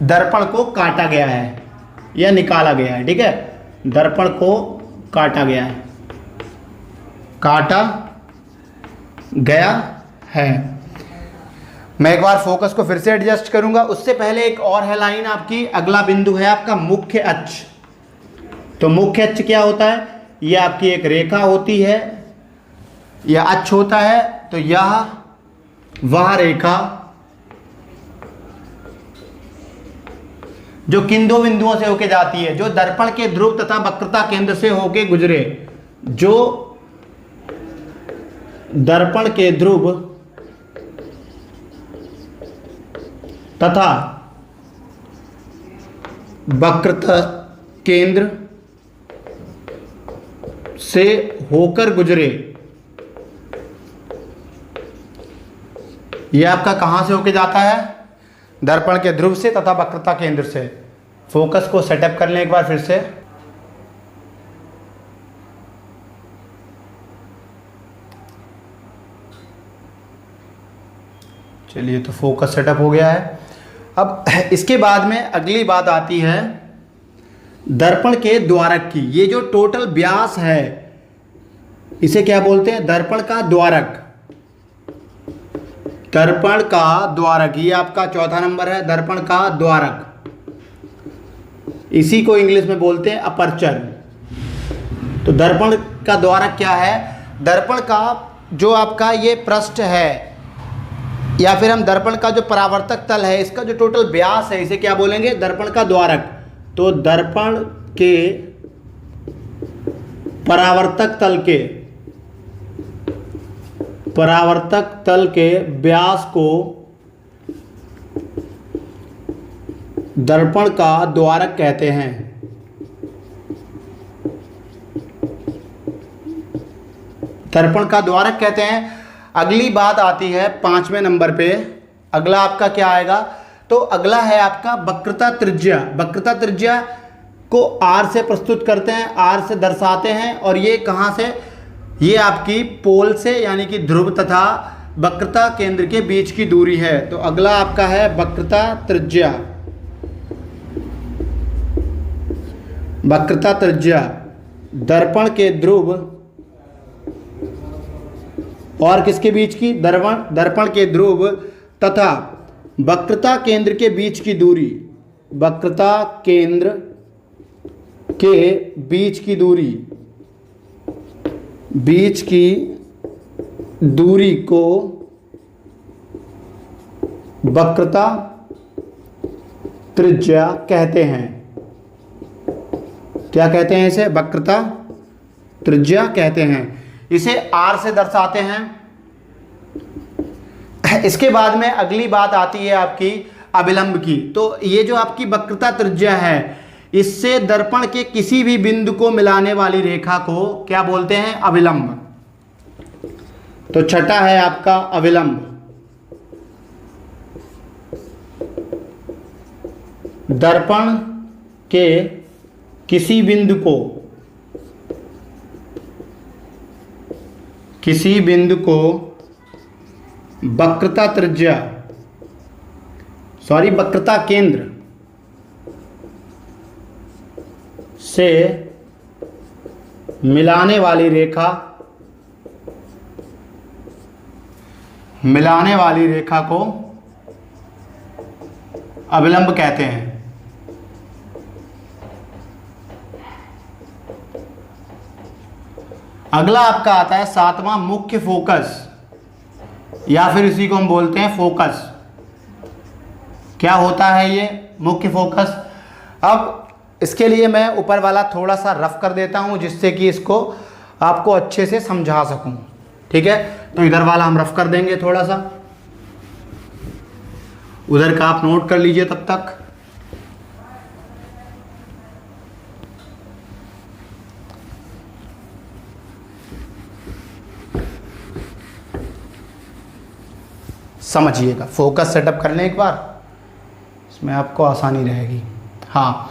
दर्पण को काटा गया है या निकाला गया है, ठीक है। दर्पण को काटा गया है, काटा गया है। मैं एक बार फोकस को फिर से एडजस्ट करूंगा, उससे पहले एक और है लाइन आपकी, अगला बिंदु है आपका मुख्य अक्ष। तो मुख्य अक्ष क्या होता है, यह आपकी एक रेखा होती है, यह अक्ष होता है। तो यह वह रेखा जो किन दो बिंदुओं से होके जाती है, जो दर्पण के ध्रुव तथा वक्रता केंद्र से होके गुजरे, जो दर्पण के ध्रुव तथा वक्रता केंद्र से होकर गुजरे, ये आपका कहाँ से होके जाता है? दर्पण के ध्रुव से तथा वक्रता केंद्र से। फोकस को सेटअप कर लें एक बार फिर से। चलिए, तो फोकस सेटअप हो गया है। अब इसके बाद में अगली बात आती है दर्पण के द्वारक की। ये जो टोटल व्यास है इसे क्या बोलते हैं? दर्पण का द्वारक। दर्पण का द्वारक, ये आपका चौथा नंबर है, दर्पण का द्वारक। इसी को इंग्लिश में बोलते हैं अपर्चर। तो दर्पण का द्वारक क्या है? दर्पण का जो आपका ये पृष्ठ है या फिर हम दर्पण का जो परावर्तक तल है, इसका जो टोटल व्यास है इसे क्या बोलेंगे? दर्पण का द्वारक। तो दर्पण के परावर्तक तल के व्यास को दर्पण का द्वारक कहते हैं। दर्पण का द्वारक कहते हैं। अगली बात आती है 5वें नंबर पे। अगला आपका क्या आएगा? तो अगला है आपका वक्रता त्रिज्या। वक्रता त्रिज्या को आर से प्रस्तुत करते हैं, आर से दर्शाते हैं। और ये कहाँ से? ये आपकी पोल से यानी कि ध्रुव तथा वक्रता केंद्र के बीच की दूरी है। तो अगला आपका है वक्रता त्रिज्या। वक्रता त्रिज्या दर्पण के ध्रुव और किसके बीच की? दर्पण के ध्रुव तथा वक्रता केंद्र के बीच की दूरी। वक्रता केंद्र के बीच की दूरी, बीच की दूरी को वक्रता त्रिज्या कहते हैं। क्या कहते हैं इसे? वक्रता त्रिज्या कहते हैं। इसे आर से दर्शाते हैं। इसके बाद में अगली बात आती है आपकी अविलंब की। तो ये जो आपकी वक्रता त्रिज्या है, इससे दर्पण के किसी भी बिंदु को मिलाने वाली रेखा को क्या बोलते हैं? अविलंब। तो छठा है आपका अविलंब। दर्पण के किसी बिंदु को वक्रता त्रिज्या वक्रता केंद्र से मिलाने वाली रेखा को अविलंब कहते हैं। अगला आपका आता है 7वां मुख्य फोकस, या फिर इसी को हम बोलते हैं फोकस। क्या होता है ये मुख्य फोकस? अब इसके लिए मैं ऊपर वाला थोड़ा सा रफ कर देता हूं जिससे कि इसको आपको अच्छे से समझा सकूं। ठीक है, तो इधर वाला हम रफ कर देंगे थोड़ा सा, उधर का आप नोट कर लीजिए तब तक। समझिएगा, फोकस सेटअप कर लें एक बार, इसमें आपको आसानी रहेगी। हाँ,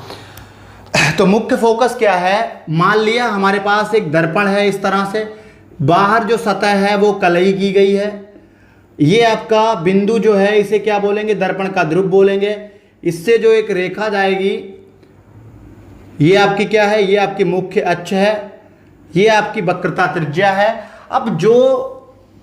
तो मुख्य फोकस क्या है? मान लिया हमारे पास एक दर्पण है, इस तरह से बाहर जो सतह है वो कलई की गई है। ये आपका बिंदु जो है इसे क्या बोलेंगे? दर्पण का ध्रुव बोलेंगे। इससे जो एक रेखा जाएगी ये आपकी क्या है? ये आपकी मुख्य अक्ष है, ये आपकी वक्रता त्रिज्या है। अब जो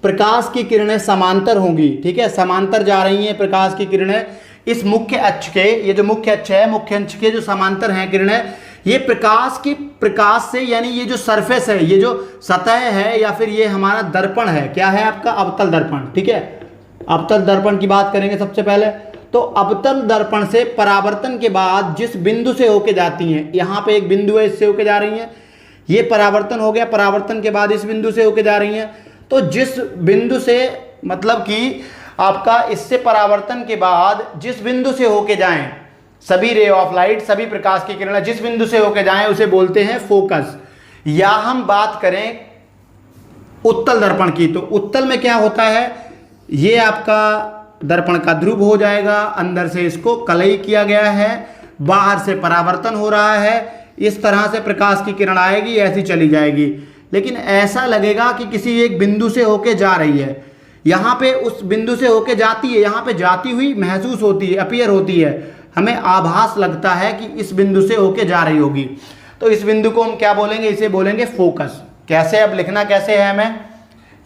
प्रकाश की किरणें समांतर होंगी, ठीक है, समांतर जा रही हैं प्रकाश की किरणें इस मुख्य अक्ष के, ये जो मुख्य अक्ष है, मुख्य अक्ष के जो समांतर हैं किरणें, ये प्रकाश से यानी ये जो सरफेस है, ये जो सतह है या फिर ये हमारा दर्पण है, क्या है आपका? अवतल दर्पण। ठीक है, अवतल दर्पण की बात करेंगे सबसे पहले। तो अवतल दर्पण से परावर्तन के बाद जिस बिंदु से होके जाती हैं, यहाँ पे एक बिंदु है, इससे होके जा रही हैं, ये परावर्तन हो गया, परावर्तन के बाद इस बिंदु से होके जा रही हैं। तो जिस बिंदु से मतलब कि आपका इससे परावर्तन के बाद जिस बिंदु से होके जाएं, सभी रे ऑफ लाइट, सभी प्रकाश की किरणें जिस बिंदु से होके जाएं उसे बोलते हैं फोकस। या हम बात करें उत्तल दर्पण की, तो उत्तल में क्या होता है? ये आपका दर्पण का ध्रुव हो जाएगा, अंदर से इसको कलई किया गया है, बाहर से परावर्तन हो रहा है, इस तरह से प्रकाश की किरण आएगी, ऐसी चली जाएगी। लेकिन ऐसा लगेगा कि किसी एक बिंदु से होके जा रही है, यहाँ पे उस बिंदु से होके जाती है, यहाँ पे जाती हुई महसूस होती है, अपीयर होती है, हमें आभास लगता है कि इस बिंदु से होके जा रही होगी। तो इस बिंदु को हम क्या बोलेंगे, इसे बोलेंगे फोकस। कैसे, अब लिखना कैसे है हमें,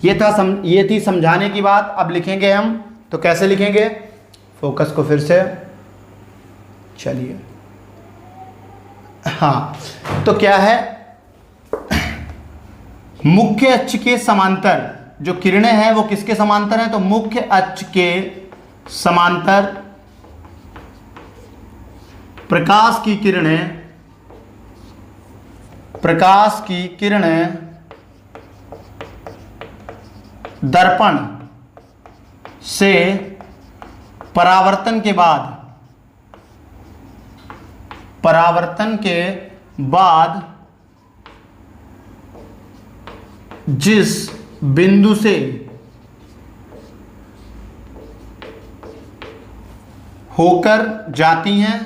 ये थी समझाने की बात। अब लिखेंगे हम, तो कैसे लिखेंगे फोकस को, फिर से चलिए, हाँ, तो क्या है, मुख्य अक्ष के समांतर जो किरणें हैं वो किसके समांतर हैं, तो मुख्य अक्ष के समांतर प्रकाश की किरणें दर्पण से परावर्तन के बाद जिस बिंदु से होकर जाती हैं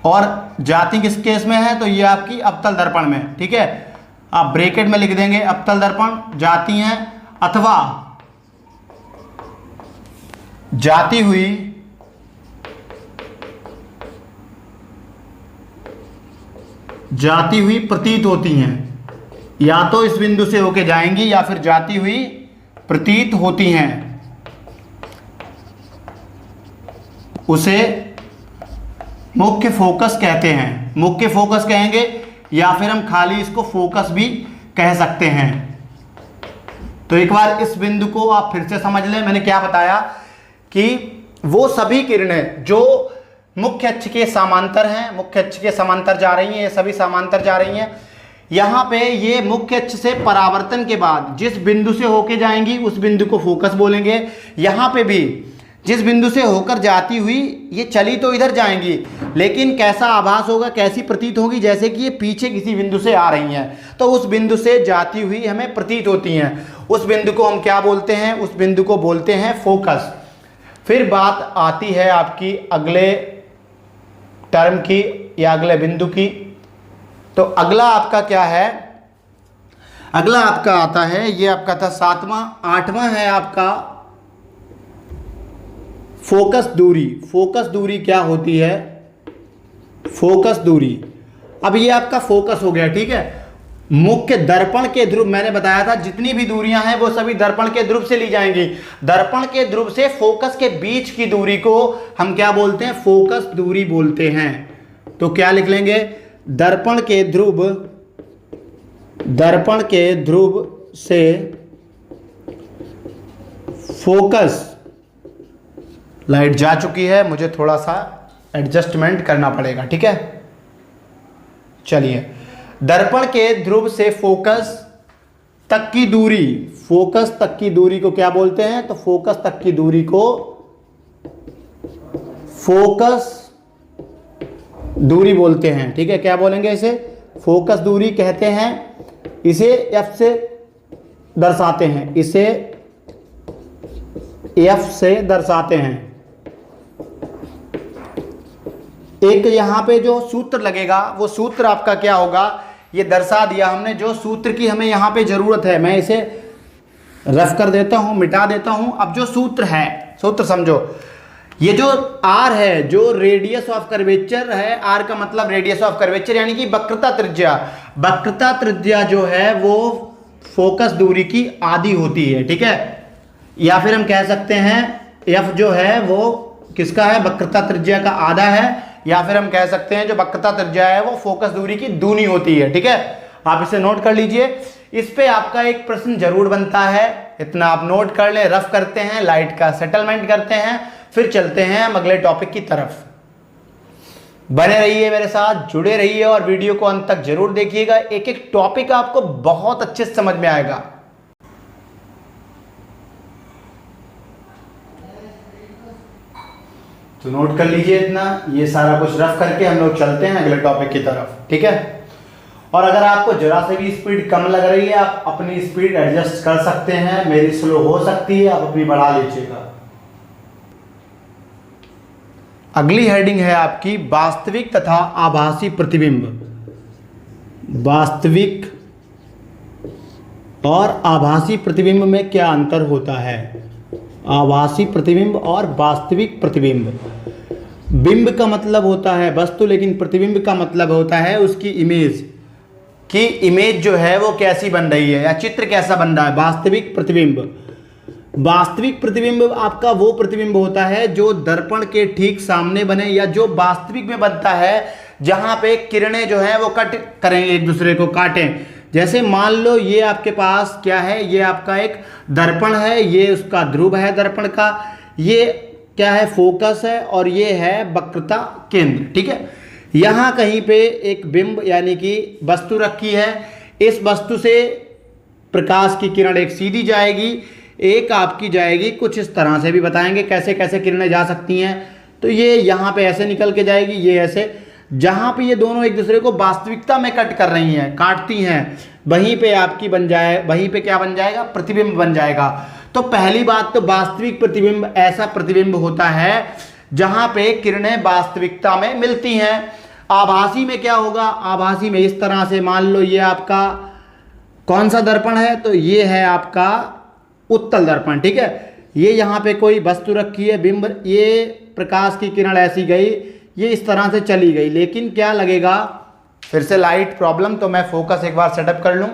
और जाती किस केस में है, तो ये आपकी अवतल दर्पण में, ठीक है, आप ब्रैकेट में लिख देंगे अवतल दर्पण जाती हैं, अथवा जाती हुई प्रतीत होती हैं, या तो इस बिंदु से होके जाएंगी या फिर जाती हुई प्रतीत होती हैं, उसे मुख्य फोकस कहते हैं। मुख्य फोकस कहेंगे या फिर हम खाली इसको फोकस भी कह सकते हैं। तो एक बार इस बिंदु को आप फिर से समझ लें। मैंने क्या बताया कि वो सभी किरणें जो मुख्य अक्ष के समांतर हैं, मुख्य अक्ष के समांतर जा रही हैं, ये सभी समांतर जा रही हैं। यहाँ पे ये मुख्य अक्ष से परावर्तन के बाद जिस बिंदु से होके जाएंगी उस बिंदु को फोकस बोलेंगे। यहाँ पे भी जिस बिंदु से होकर जाती हुई ये चली तो इधर जाएंगी, लेकिन कैसा आभास होगा, कैसी प्रतीत होगी, जैसे कि ये पीछे किसी बिंदु से आ रही हैं, तो उस बिंदु से जाती हुई हमें प्रतीत होती हैं। उस बिंदु को हम क्या बोलते हैं, उस बिंदु को बोलते हैं फोकस। फिर बात आती है आपकी अगले टर्म की या अगले बिंदु की। तो अगला आपका क्या है, अगला आपका आता है, ये आपका था 7वां। 8वां है आपका फोकस दूरी। फोकस दूरी क्या होती है, फोकस दूरी। अब ये आपका फोकस हो गया, ठीक है। मुख्य दर्पण के ध्रुव, मैंने बताया था जितनी भी दूरियां हैं वो सभी दर्पण के ध्रुव से ली जाएंगी। दर्पण के ध्रुव से फोकस के बीच की दूरी को हम क्या बोलते हैं, फोकस दूरी बोलते हैं। तो क्या लिख लेंगे, दर्पण के ध्रुव से फोकस, लाइट जा चुकी है, मुझे थोड़ा सा एडजस्टमेंट करना पड़ेगा, ठीक है। चलिए, दर्पण के ध्रुव से फोकस तक की दूरी, फोकस तक की दूरी को क्या बोलते हैं, तो फोकस तक की दूरी को फोकस दूरी बोलते हैं, ठीक है। क्या बोलेंगे इसे, फोकस दूरी कहते हैं। इसे एफ से दर्शाते हैं, इसे एफ से दर्शाते हैं। एक यहां पे जो सूत्र लगेगा वो सूत्र आपका क्या होगा, ये दर्शा दिया हमने। जो सूत्र की हमें यहां पे जरूरत है, मैं इसे रफ कर देता हूं, मिटा देता हूं। अब जो सूत्र है, सूत्र समझो, ये जो आर है, जो रेडियस ऑफ कर्वेचर है, आर का मतलब रेडियस ऑफ कर्वेचर यानी कि वक्रता त्रिज्या। वक्रता त्रिज्या जो है वो फोकस दूरी की आधी होती है, ठीक है। या फिर हम कह सकते हैं एफ जो है वो किसका है, वक्रता त्रिज्या का आधा है। या फिर हम कह सकते हैं जो वक्रता त्रिज्या है वो फोकस दूरी की दूनी होती है, ठीक है। आप इसे नोट कर लीजिए। इस पे आपका एक प्रश्न जरूर बनता है, इतना आप नोट कर लें। रफ करते हैं, लाइट का सेटलमेंट करते हैं, फिर चलते हैं हम अगले टॉपिक की तरफ। बने रहिए मेरे साथ, जुड़े रहिए और वीडियो को अंत तक जरूर देखिएगा। एक एक टॉपिक आपको बहुत अच्छे से समझ में आएगा। तो नोट कर लीजिए इतना, ये सारा कुछ रफ करके हम लोग चलते हैं अगले टॉपिक की तरफ, ठीक है। और अगर आपको जरा से भी स्पीड कम लग रही है, आप अपनी स्पीड एडजस्ट कर सकते हैं। मेरी स्लो हो सकती है, आप अपनी बढ़ा लीजिएगा। अगली हेडिंग है आपकी वास्तविक तथा आभासी प्रतिबिंब। वास्तविक और आभासी प्रतिबिंब में क्या अंतर होता है? आभासी प्रतिबिंब और वास्तविक प्रतिबिंब। बिंब का मतलब होता है वस्तु, लेकिन प्रतिबिंब का मतलब होता है उसकी इमेज, कि इमेज जो है वो कैसी बन रही है या चित्र कैसा बन रहा है। वास्तविक प्रतिबिंब, वास्तविक प्रतिबिंब आपका वो प्रतिबिंब होता है जो दर्पण के ठीक सामने बने, या जो वास्तविक में बनता है जहां पे किरणें जो है वो कट करें, एक दूसरे को काटें। जैसे मान लो ये आपके पास क्या है, ये आपका एक दर्पण है, ये उसका ध्रुव है दर्पण का, ये क्या है, फोकस है, और ये है वक्रता केंद्र। ठीक है, यहाँ कहीं पे एक बिंब यानी कि वस्तु रखी है। इस वस्तु से प्रकाश की किरण एक सीधी जाएगी, एक आपकी जाएगी कुछ इस तरह से, भी बताएंगे कैसे कैसे किरणें जा सकती हैं। तो ये यहाँ पे ऐसे निकल के जाएगी, ये ऐसे, जहाँ पे ये दोनों एक दूसरे को वास्तविकता में कट कर रही हैं, काटती हैं, वहीं पे आपकी बन जाए, वहीं पे क्या बन जाएगा, प्रतिबिंब बन जाएगा। तो पहली बात तो वास्तविक प्रतिबिंब ऐसा प्रतिबिंब होता है जहां पे किरणें वास्तविकता में मिलती हैं। आभासी में क्या होगा, आभासी में इस तरह से, मान लो ये आपका कौन सा दर्पण है, तो ये है आपका उत्तल दर्पण। ठीक है, ये यहाँ पे कोई वस्तु रखी है, बिंब, ये प्रकाश की किरण ऐसी गई, ये इस तरह से चली गई, लेकिन क्या लगेगा, फिर से लाइट प्रॉब्लम, तो मैं फोकस एक बार सेटअप कर लूं।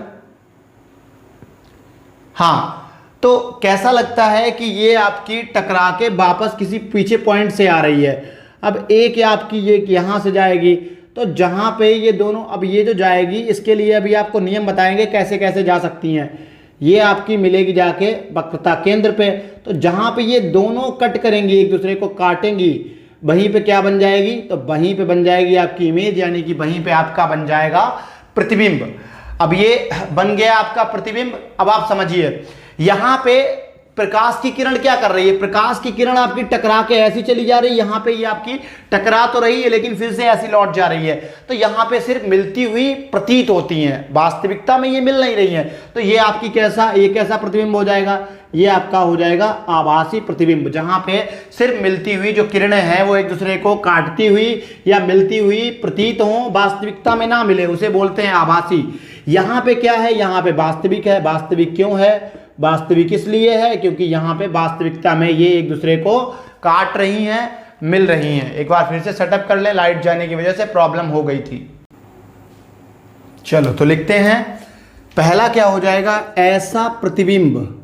हाँ, तो कैसा लगता है कि ये आपकी टकरा के वापस किसी पीछे पॉइंट से आ रही है। अब एक आपकी ये यहाँ से जाएगी, तो जहाँ पे ये दोनों, अब ये जो जाएगी इसके लिए अभी आपको नियम बताएंगे कैसे कैसे जा सकती हैं। ये आपकी मिलेगी जाके वक्रता केंद्र पे, तो जहाँ पे ये दोनों कट करेंगी, एक दूसरे को काटेंगी, वहीं पे क्या बन जाएगी, तो वहीं पे बन जाएगी आपकी इमेज, यानी कि वहीं पे आपका बन जाएगा प्रतिबिंब। अब ये बन गया आपका प्रतिबिंब। अब आप समझिए, यहाँ पे प्रकाश की किरण क्या कर रही है, प्रकाश की किरण आपकी टकरा के ऐसी चली जा रही है, यहाँ पे ये आपकी टकरा तो रही है लेकिन फिर से ऐसी लौट जा रही है। तो यहाँ पे सिर्फ मिलती हुई प्रतीत होती हैं, वास्तविकता में ये मिल नहीं रही है। तो ये आपकी कैसा, ये कैसा प्रतिबिंब हो जाएगा, ये आपका हो जाएगा आभासी प्रतिबिंब, जहाँ पे सिर्फ मिलती हुई जो किरणें हैं वो एक दूसरे को काटती हुई या मिलती हुई प्रतीत हो, वास्तविकता में ना मिले, उसे बोलते हैं आभासी। यहाँ पे क्या है, यहाँ पे वास्तविक है। वास्तविक क्यों है, वास्तविक इसलिए है क्योंकि यहाँ पे वास्तविकता में ये एक दूसरे को काट रही हैं, मिल रही हैं। एक बार फिर से सेटअप कर लें, लाइट जाने की वजह से प्रॉब्लम हो गई थी। चलो तो लिखते हैं, पहला क्या हो जाएगा, ऐसा प्रतिबिंब,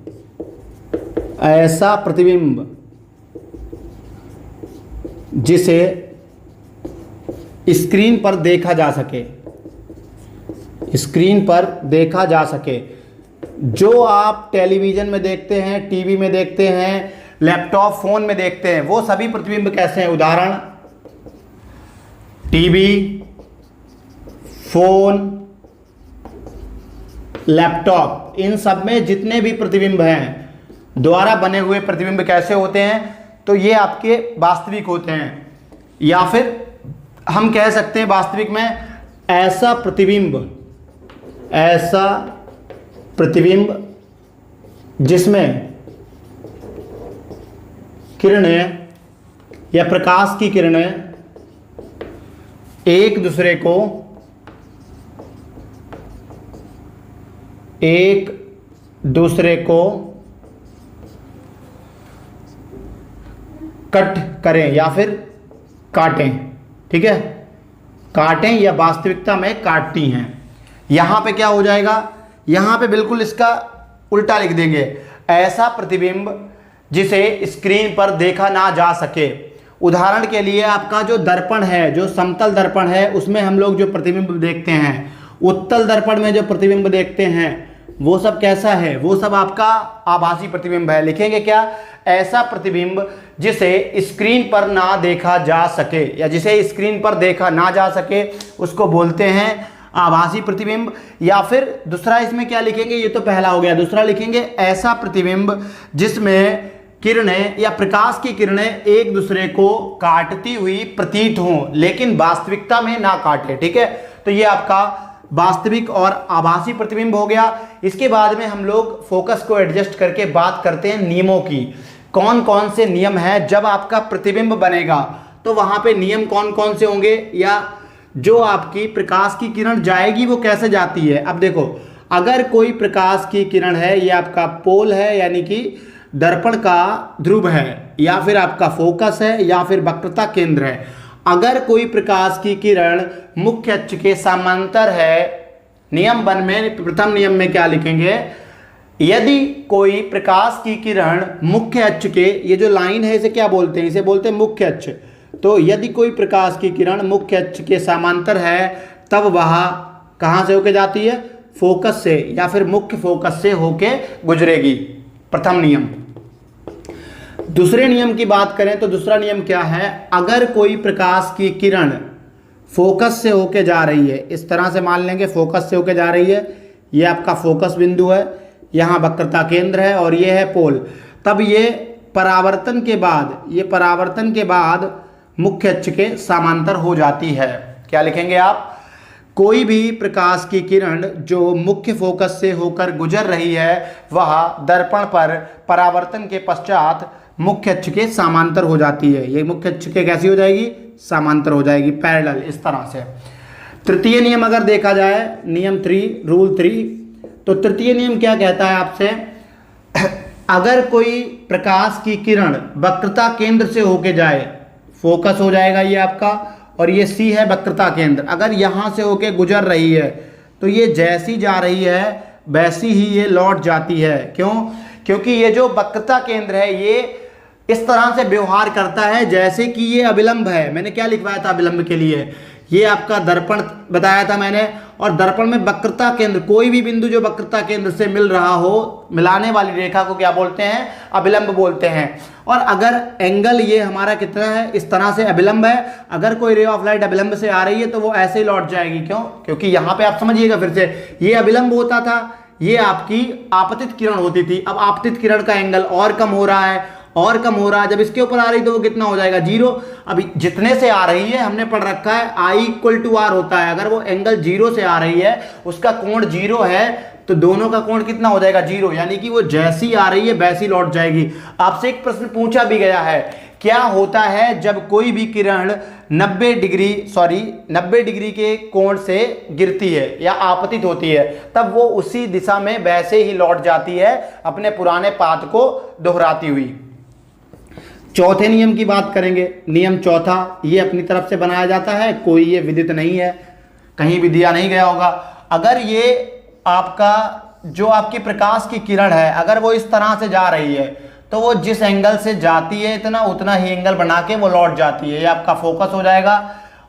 ऐसा प्रतिबिंब जिसे स्क्रीन पर देखा जा सके, स्क्रीन पर देखा जा सके। जो आप टेलीविजन में देखते हैं, टीवी में देखते हैं, लैपटॉप, फोन में देखते हैं, वो सभी प्रतिबिंब कैसे हैं। उदाहरण, टीवी, फोन, लैपटॉप, इन सब में जितने भी प्रतिबिंब हैं, द्वारा बने हुए प्रतिबिंब कैसे होते हैं, तो ये आपके वास्तविक होते हैं। या फिर हम कह सकते हैं वास्तविक में ऐसा प्रतिबिंब, ऐसा प्रतिबिंब जिसमें किरणें या प्रकाश की किरणें एक दूसरे को, एक दूसरे को कट करें या फिर काटें। ठीक है, काटें या वास्तविकता में काटती हैं। यहां पे क्या हो जाएगा, यहां पे बिल्कुल इसका उल्टा लिख देंगे, ऐसा प्रतिबिंब जिसे स्क्रीन पर देखा ना जा सके। उदाहरण के लिए आपका जो दर्पण है, जो समतल दर्पण है, उसमें हम लोग जो प्रतिबिंब देखते हैं, उत्तल दर्पण में जो प्रतिबिंब देखते हैं, वो सब कैसा है, वो सब आपका आभासी प्रतिबिंब है। लिखेंगे क्या, ऐसा प्रतिबिंब जिसे स्क्रीन पर ना देखा जा सके, या जिसे स्क्रीन पर देखा ना जा सके उसको बोलते हैं आभासी प्रतिबिंब। या फिर दूसरा इसमें क्या लिखेंगे, ये तो पहला हो गया, दूसरा लिखेंगे ऐसा प्रतिबिंब जिसमें किरणें या प्रकाश की किरणें एक दूसरे को काटती हुई प्रतीत हों लेकिन वास्तविकता में ना काटे। ठीक है, तो ये आपका वास्तविक और आभासी प्रतिबिंब हो गया। इसके बाद में हम लोग फोकस को एडजस्ट करके बात करते हैं नियमों की। कौन कौन से नियम हैं जब आपका प्रतिबिंब बनेगा, तो वहां पे नियम कौन कौन से होंगे, या जो आपकी प्रकाश की किरण जाएगी वो कैसे जाती है। अब देखो, अगर कोई प्रकाश की किरण है, ये आपका पोल है यानी कि दर्पण का ध्रुव है, या फिर आपका फोकस है, या फिर वक्रता केंद्र है। अगर कोई प्रकाश की किरण मुख्य अक्ष के समांतर है, नियम 1 में प्रथम नियम में क्या लिखेंगे, यदि कोई प्रकाश की किरण मुख्य अक्ष के, ये जो लाइन है इसे क्या बोलते हैं, इसे बोलते हैं मुख्य अक्ष। तो यदि कोई प्रकाश की किरण मुख्य अक्ष के समांतर है, तब वह कहाँ से होके जाती है, फोकस से या फिर मुख्य फोकस से होके गुजरेगी, प्रथम नियम। दूसरे नियम की बात करें तो दूसरा नियम क्या है, अगर कोई प्रकाश की किरण फोकस से होके जा रही है, इस तरह से मान लेंगे फोकस से होके जा रही है, ये आपका फोकस बिंदु है, यहाँ वक्रता केंद्र है और ये है पोल, तब ये परावर्तन के बाद मुख्य अक्ष के समांतर हो जाती है। क्या लिखेंगे आप, कोई भी प्रकाश की किरण जो मुख्य फोकस से होकर गुजर रही है वह दर्पण पर परावर्तन के पश्चात मुख्य अक्ष के समांतर हो जाती है। ये मुख्य अक्ष के कैसी हो जाएगी, समांतर हो जाएगी, पैरेलल, इस तरह से। तृतीय नियम अगर देखा जाए, नियम 3, रूल 3, तो तृतीय नियम क्या कहता है आपसे, अगर कोई प्रकाश की किरण वक्रता केंद्र से होके जाए, फोकस हो जाएगा ये आपका, और ये सी है वक्रता केंद्र, अगर यहाँ से होके गुजर रही है तो ये जैसी जा रही है वैसी ही ये लौट जाती है। क्यों, क्योंकि ये जो वक्रता केंद्र है ये इस तरह से व्यवहार करता है जैसे कि ये अभिलंब है। मैंने क्या लिखवाया था अभिलंब के लिए, ये आपका दर्पण बताया था मैंने, और दर्पण में वक्रता केंद्र, कोई भी बिंदु जो वक्रता केंद्र से मिल रहा हो, मिलाने वाली रेखा को क्या बोलते हैं, अभिलंब बोलते हैं। और अगर एंगल ये हमारा कितना है, इस तरह से अभिलंब है, अगर कोई रे ऑफ लाइट अभिलंब से आ रही है तो वो ऐसे ही लौट जाएगी। क्यों, क्योंकि यहाँ पे आप समझिएगा फिर से, ये अभिलंब होता था, ये आपकी आपतित किरण होती थी। अब आपतित किरण का एंगल और कम हो रहा है, और कम हो रहा है, जब इसके ऊपर आ रही तो वो कितना हो जाएगा, 0। अभी जितने से आ रही है हमने पढ़ रखा है I = R होता है, अगर वो एंगल 0 से आ रही है, उसका कोण 0 है, तो दोनों का कोण कितना हो जाएगा, 0, यानी कि वो जैसी आ रही है वैसी लौट जाएगी। आपसे एक प्रश्न पूछा भी गया है, क्या होता है जब कोई भी किरण 90 डिग्री के कोण से गिरती है या आपतित होती है, तब वो उसी दिशा में वैसे ही लौट जाती है, अपने पुराने पाथ को दोहराती हुई। चौथे नियम की बात करेंगे, नियम चौथा, ये अपनी तरफ से बनाया जाता है, कोई ये विदित नहीं है, कहीं भी दिया नहीं गया होगा। अगर ये आपका जो आपकी प्रकाश की किरण है, अगर वो इस तरह से जा रही है तो वो जिस एंगल से जाती है उतना ही एंगल बना के वो लौट जाती है। ये आपका फोकस हो जाएगा,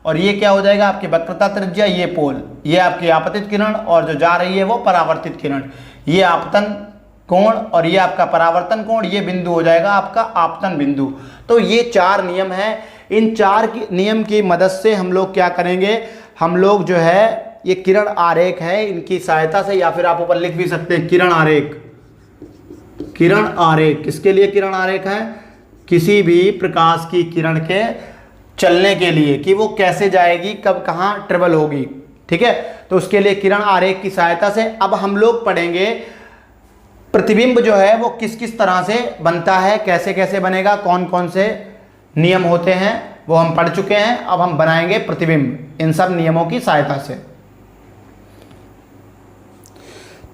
और ये क्या हो जाएगा, आपकी वक्रता त्रिज्या, ये पोल, ये आपकी आपतित किरण, और जो जा रही है वो परावर्तित किरण, ये आपतन कोण, और ये आपका परावर्तन कोण, ये बिंदु हो जाएगा आपका आपतन बिंदु। तो ये 4 नियम हैं। इन 4 नियम की मदद से हम लोग क्या करेंगे, हम लोग जो है ये किरण आरेख है, इनकी सहायता से, या फिर आप ऊपर लिख भी सकते हैं किरण आरेख। किरण आरेख किसके लिए किरण आरेख है, किसी भी प्रकाश की किरण के चलने के लिए, कि वो कैसे जाएगी, कब कहाँ ट्रेवल होगी, ठीक है। तो उसके लिए किरण आरेख की सहायता से अब हम लोग पढ़ेंगे प्रतिबिंब जो है वो किस किस तरह से बनता है, कैसे कैसे बनेगा, कौन कौन से नियम होते हैं, वो हम पढ़ चुके हैं। अब हम बनाएंगे प्रतिबिंब इन सब नियमों की सहायता से।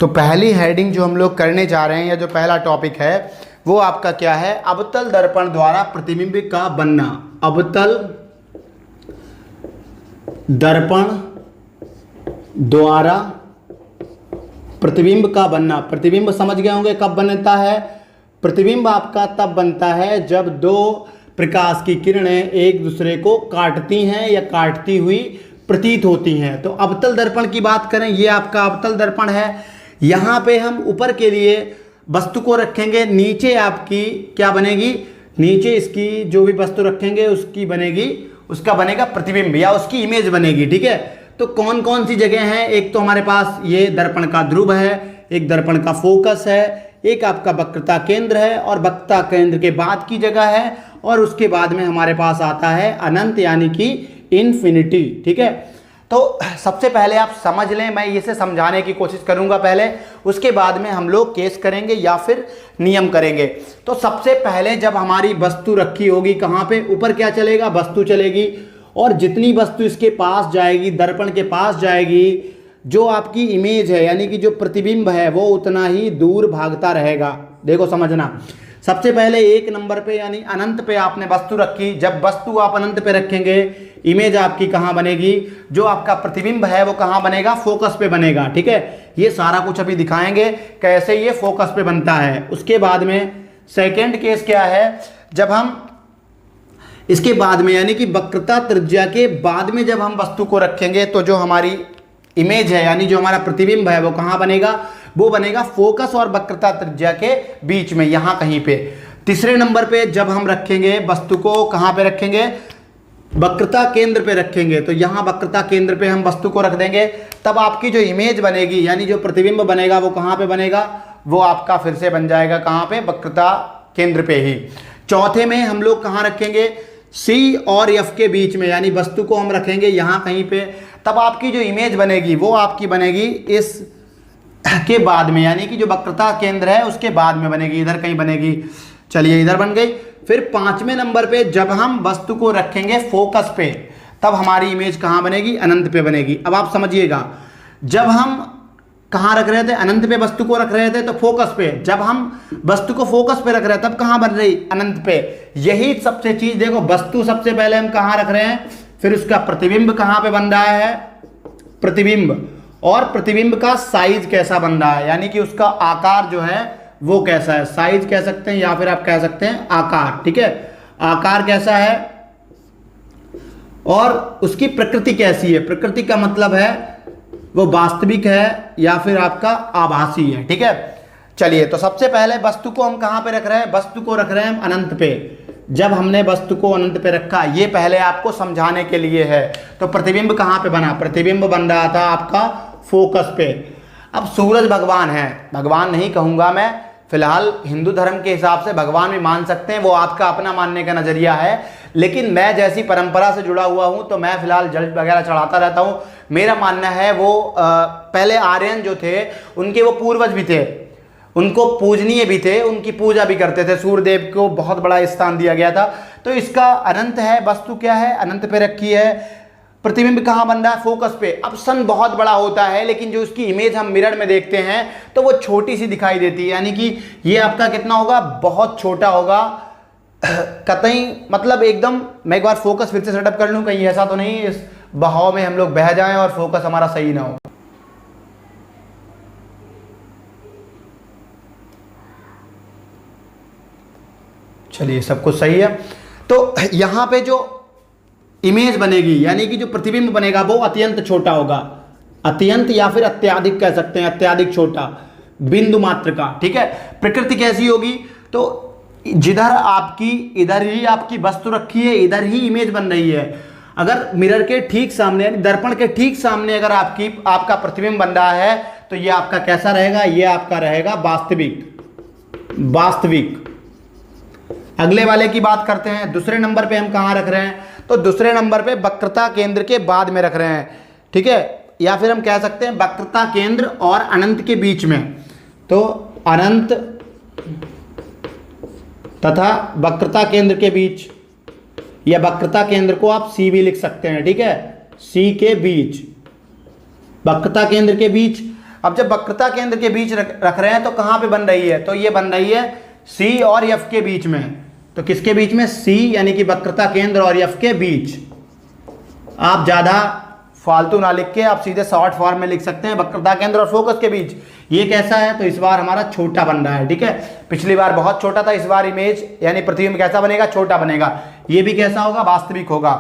तो पहली हेडिंग जो हम लोग करने जा रहे हैं, या जो पहला टॉपिक है वो आपका क्या है, अवतल दर्पण द्वारा प्रतिबिंब का बनना। अवतल दर्पण द्वारा प्रतिबिंब का बनना। प्रतिबिंब समझ गए होंगे कब बनता है, प्रतिबिंब आपका तब बनता है जब दो प्रकाश की किरणें एक दूसरे को काटती हैं या काटती हुई प्रतीत होती हैं। तो अवतल दर्पण की बात करें, ये आपका अवतल दर्पण है। यहाँ पे हम ऊपर के लिए वस्तु को रखेंगे, नीचे आपकी क्या बनेगी, नीचे इसकी जो भी वस्तु रखेंगे उसकी बनेगी, उसका बनेगा प्रतिबिंब या उसकी इमेज बनेगी, ठीक है। तो कौन कौन सी जगह हैं, एक तो हमारे पास ये दर्पण का ध्रुव है, एक दर्पण का फोकस है, एक आपका वक्रता केंद्र है, और वक्रता केंद्र के बाद की जगह है, और उसके बाद में हमारे पास आता है अनंत यानी कि इन्फिनिटी, ठीक है। तो सबसे पहले आप समझ लें, मैं इसे समझाने की कोशिश करूंगा पहले, उसके बाद में हम लोग केस करेंगे या फिर नियम करेंगे। तो सबसे पहले जब हमारी वस्तु रखी होगी कहाँ पे, ऊपर क्या चलेगा, वस्तु चलेगी, और जितनी वस्तु इसके पास जाएगी, दर्पण के पास जाएगी, जो आपकी इमेज है यानी कि जो प्रतिबिंब है वो उतना ही दूर भागता रहेगा। देखो समझना, सबसे पहले 1 नंबर पे यानी अनंत पे आपने वस्तु रखी। जब वस्तु आप अनंत पे रखेंगे, इमेज आपकी कहाँ बनेगी, जो आपका प्रतिबिंब है वो कहाँ बनेगा, फोकस पे बनेगा। ठीक है, ये सारा कुछ अभी दिखाएंगे कैसे ये फोकस पे बनता है। उसके बाद में सेकेंड केस क्या है, जब हम इसके बाद में यानी कि वक्रता त्रिज्या के बाद में जब हम वस्तु को रखेंगे तो जो हमारी इमेज है यानी जो हमारा प्रतिबिंब है वो कहाँ बनेगा, वो बनेगा फोकस और वक्रता त्रिज्या के बीच में, यहाँ कहीं पे। तीसरे नंबर पे जब हम रखेंगे वस्तु को, कहाँ पे रखेंगे, वक्रता केंद्र पे रखेंगे, तो यहाँ वक्रता केंद्र पे हम वस्तु को रख देंगे। तब आपकी जो इमेज बनेगी यानी जो प्रतिबिंब बनेगा वो कहाँ पे बनेगा, वो आपका फिर से बन जाएगा कहाँ पे, वक्रता केंद्र पे ही। चौथे में हम लोग कहाँ रखेंगे, सी और एफ के बीच में, यानी वस्तु को हम रखेंगे यहाँ कहीं पे। तब आपकी जो इमेज बनेगी वो आपकी बनेगी इस के बाद में, यानी कि जो वक्रता केंद्र है उसके बाद में बनेगी, इधर कहीं बनेगी। चलिए इधर बन गई। फिर 5वें नंबर पे जब हम वस्तु को रखेंगे फोकस पे, तब हमारी इमेज कहाँ बनेगी, अनंत पे बनेगी। अब आप समझिएगा, जब हम कहाँ रख रहे थे, अनंत पे वस्तु को रख रहे थे तो फोकस पे, जब हम वस्तु को फोकस पे रख रहे हैं तब कहाँ बन रही, अनंत पे। यही सबसे चीज देखो, वस्तु सबसे पहले हम कहाँ रख रहे हैं, फिर उसका प्रतिबिंब कहाँ पे बन रहा है, प्रतिबिंब, और प्रतिबिंब का साइज कैसा बन रहा है, यानी कि उसका आकार जो है वो कैसा है, साइज कह सकते हैं या फिर आप कह सकते हैं आकार। ठीक है, आकार कैसा है और उसकी प्रकृति कैसी है। प्रकृति का मतलब है वो वास्तविक है या फिर आपका आभासी है। ठीक है, चलिए तो सबसे पहले वस्तु को हम कहाँ पे रख रहे हैं, वस्तु को रख रहे हैं हम अनंत पे। जब हमने वस्तु को अनंत पे रखा, ये पहले आपको समझाने के लिए है। तो प्रतिबिंब कहाँ पे बना, प्रतिबिंब बन रहा था आपका फोकस पे। अब सूरज भगवान है, भगवान नहीं कहूँगा मैं, फिलहाल हिंदू धर्म के हिसाब से भगवान भी मान सकते हैं, वो आपका अपना मानने का नज़रिया है। लेकिन मैं जैसी परंपरा से जुड़ा हुआ हूँ तो मैं फिलहाल जल वगैरह चढ़ाता रहता हूँ। मेरा मानना है वो पहले आर्यन जो थे उनके वो पूर्वज भी थे, उनको पूजनीय भी थे, उनकी पूजा भी करते थे, सूर्यदेव को बहुत बड़ा स्थान दिया गया था। तो इसका अनंत है, वस्तु क्या है, अनंत पे रखी है, प्रतिबिंब कहाँ बन रहा है, फोकस पे। अब सन बहुत बड़ा होता है लेकिन जो उसकी इमेज हम मिरर में देखते हैं तो वो छोटी सी दिखाई देती है, यानी कि ये आपका कितना होगा, बहुत छोटा होगा कतई, मतलब एकदम। मैं एक बार फोकस फिर से सेटअप कर लूँ, कहीं ऐसा तो नहीं इस बहाव में हम लोग बह जाएं और फोकस हमारा सही ना हो। चलिए सब कुछ सही है। तो यहां पे जो इमेज बनेगी यानी कि जो प्रतिबिंब बनेगा वो अत्यंत छोटा होगा, अत्यंत या फिर अत्याधिक कह सकते हैं, अत्याधिक छोटा, बिंदु मात्र का। ठीक है, प्रकृति कैसी होगी, तो जिधर आपकी, इधर ही आपकी वस्तु रखी है, इधर ही इमेज बन रही है। अगर मिरर के ठीक सामने यानी दर्पण के ठीक सामने अगर आपका प्रतिबिंब बन रहा है तो ये आपका कैसा रहेगा, ये आपका रहेगा वास्तविक, वास्तविक। अगले वाले की बात करते हैं। दूसरे नंबर पे हम कहाँ रख रहे हैं, तो दूसरे नंबर पे वक्रता केंद्र के बाद में रख रहे हैं। ठीक है, या फिर हम कह सकते हैं वक्रता केंद्र और अनंत के बीच में। तो अनंत तथा वक्रता केंद्र के बीच, या वक्रता केंद्र को आप सी भी लिख सकते हैं। ठीक है, सी के बीच, वक्रता केंद्र के बीच। अब जब वक्रता केंद्र के बीच रख रहे हैं तो कहाँ पे बन रही है, तो ये बन रही है सी और एफ के बीच में। तो किसके बीच में, सी यानी कि वक्रता केंद्र और एफ के बीच। आप ज़्यादा फालतू ना लिख के आप सीधे शॉर्ट फॉर्म में लिख सकते हैं, वक्रता केंद्र और फोकस के बीच। ये कैसा है, तो इस बार हमारा छोटा बन रहा है। ठीक है, पिछली बार बहुत छोटा था, इस बार इमेज यानी प्रतिबिंब कैसा बनेगा, छोटा बनेगा। ये भी कैसा होगा, वास्तविक होगा।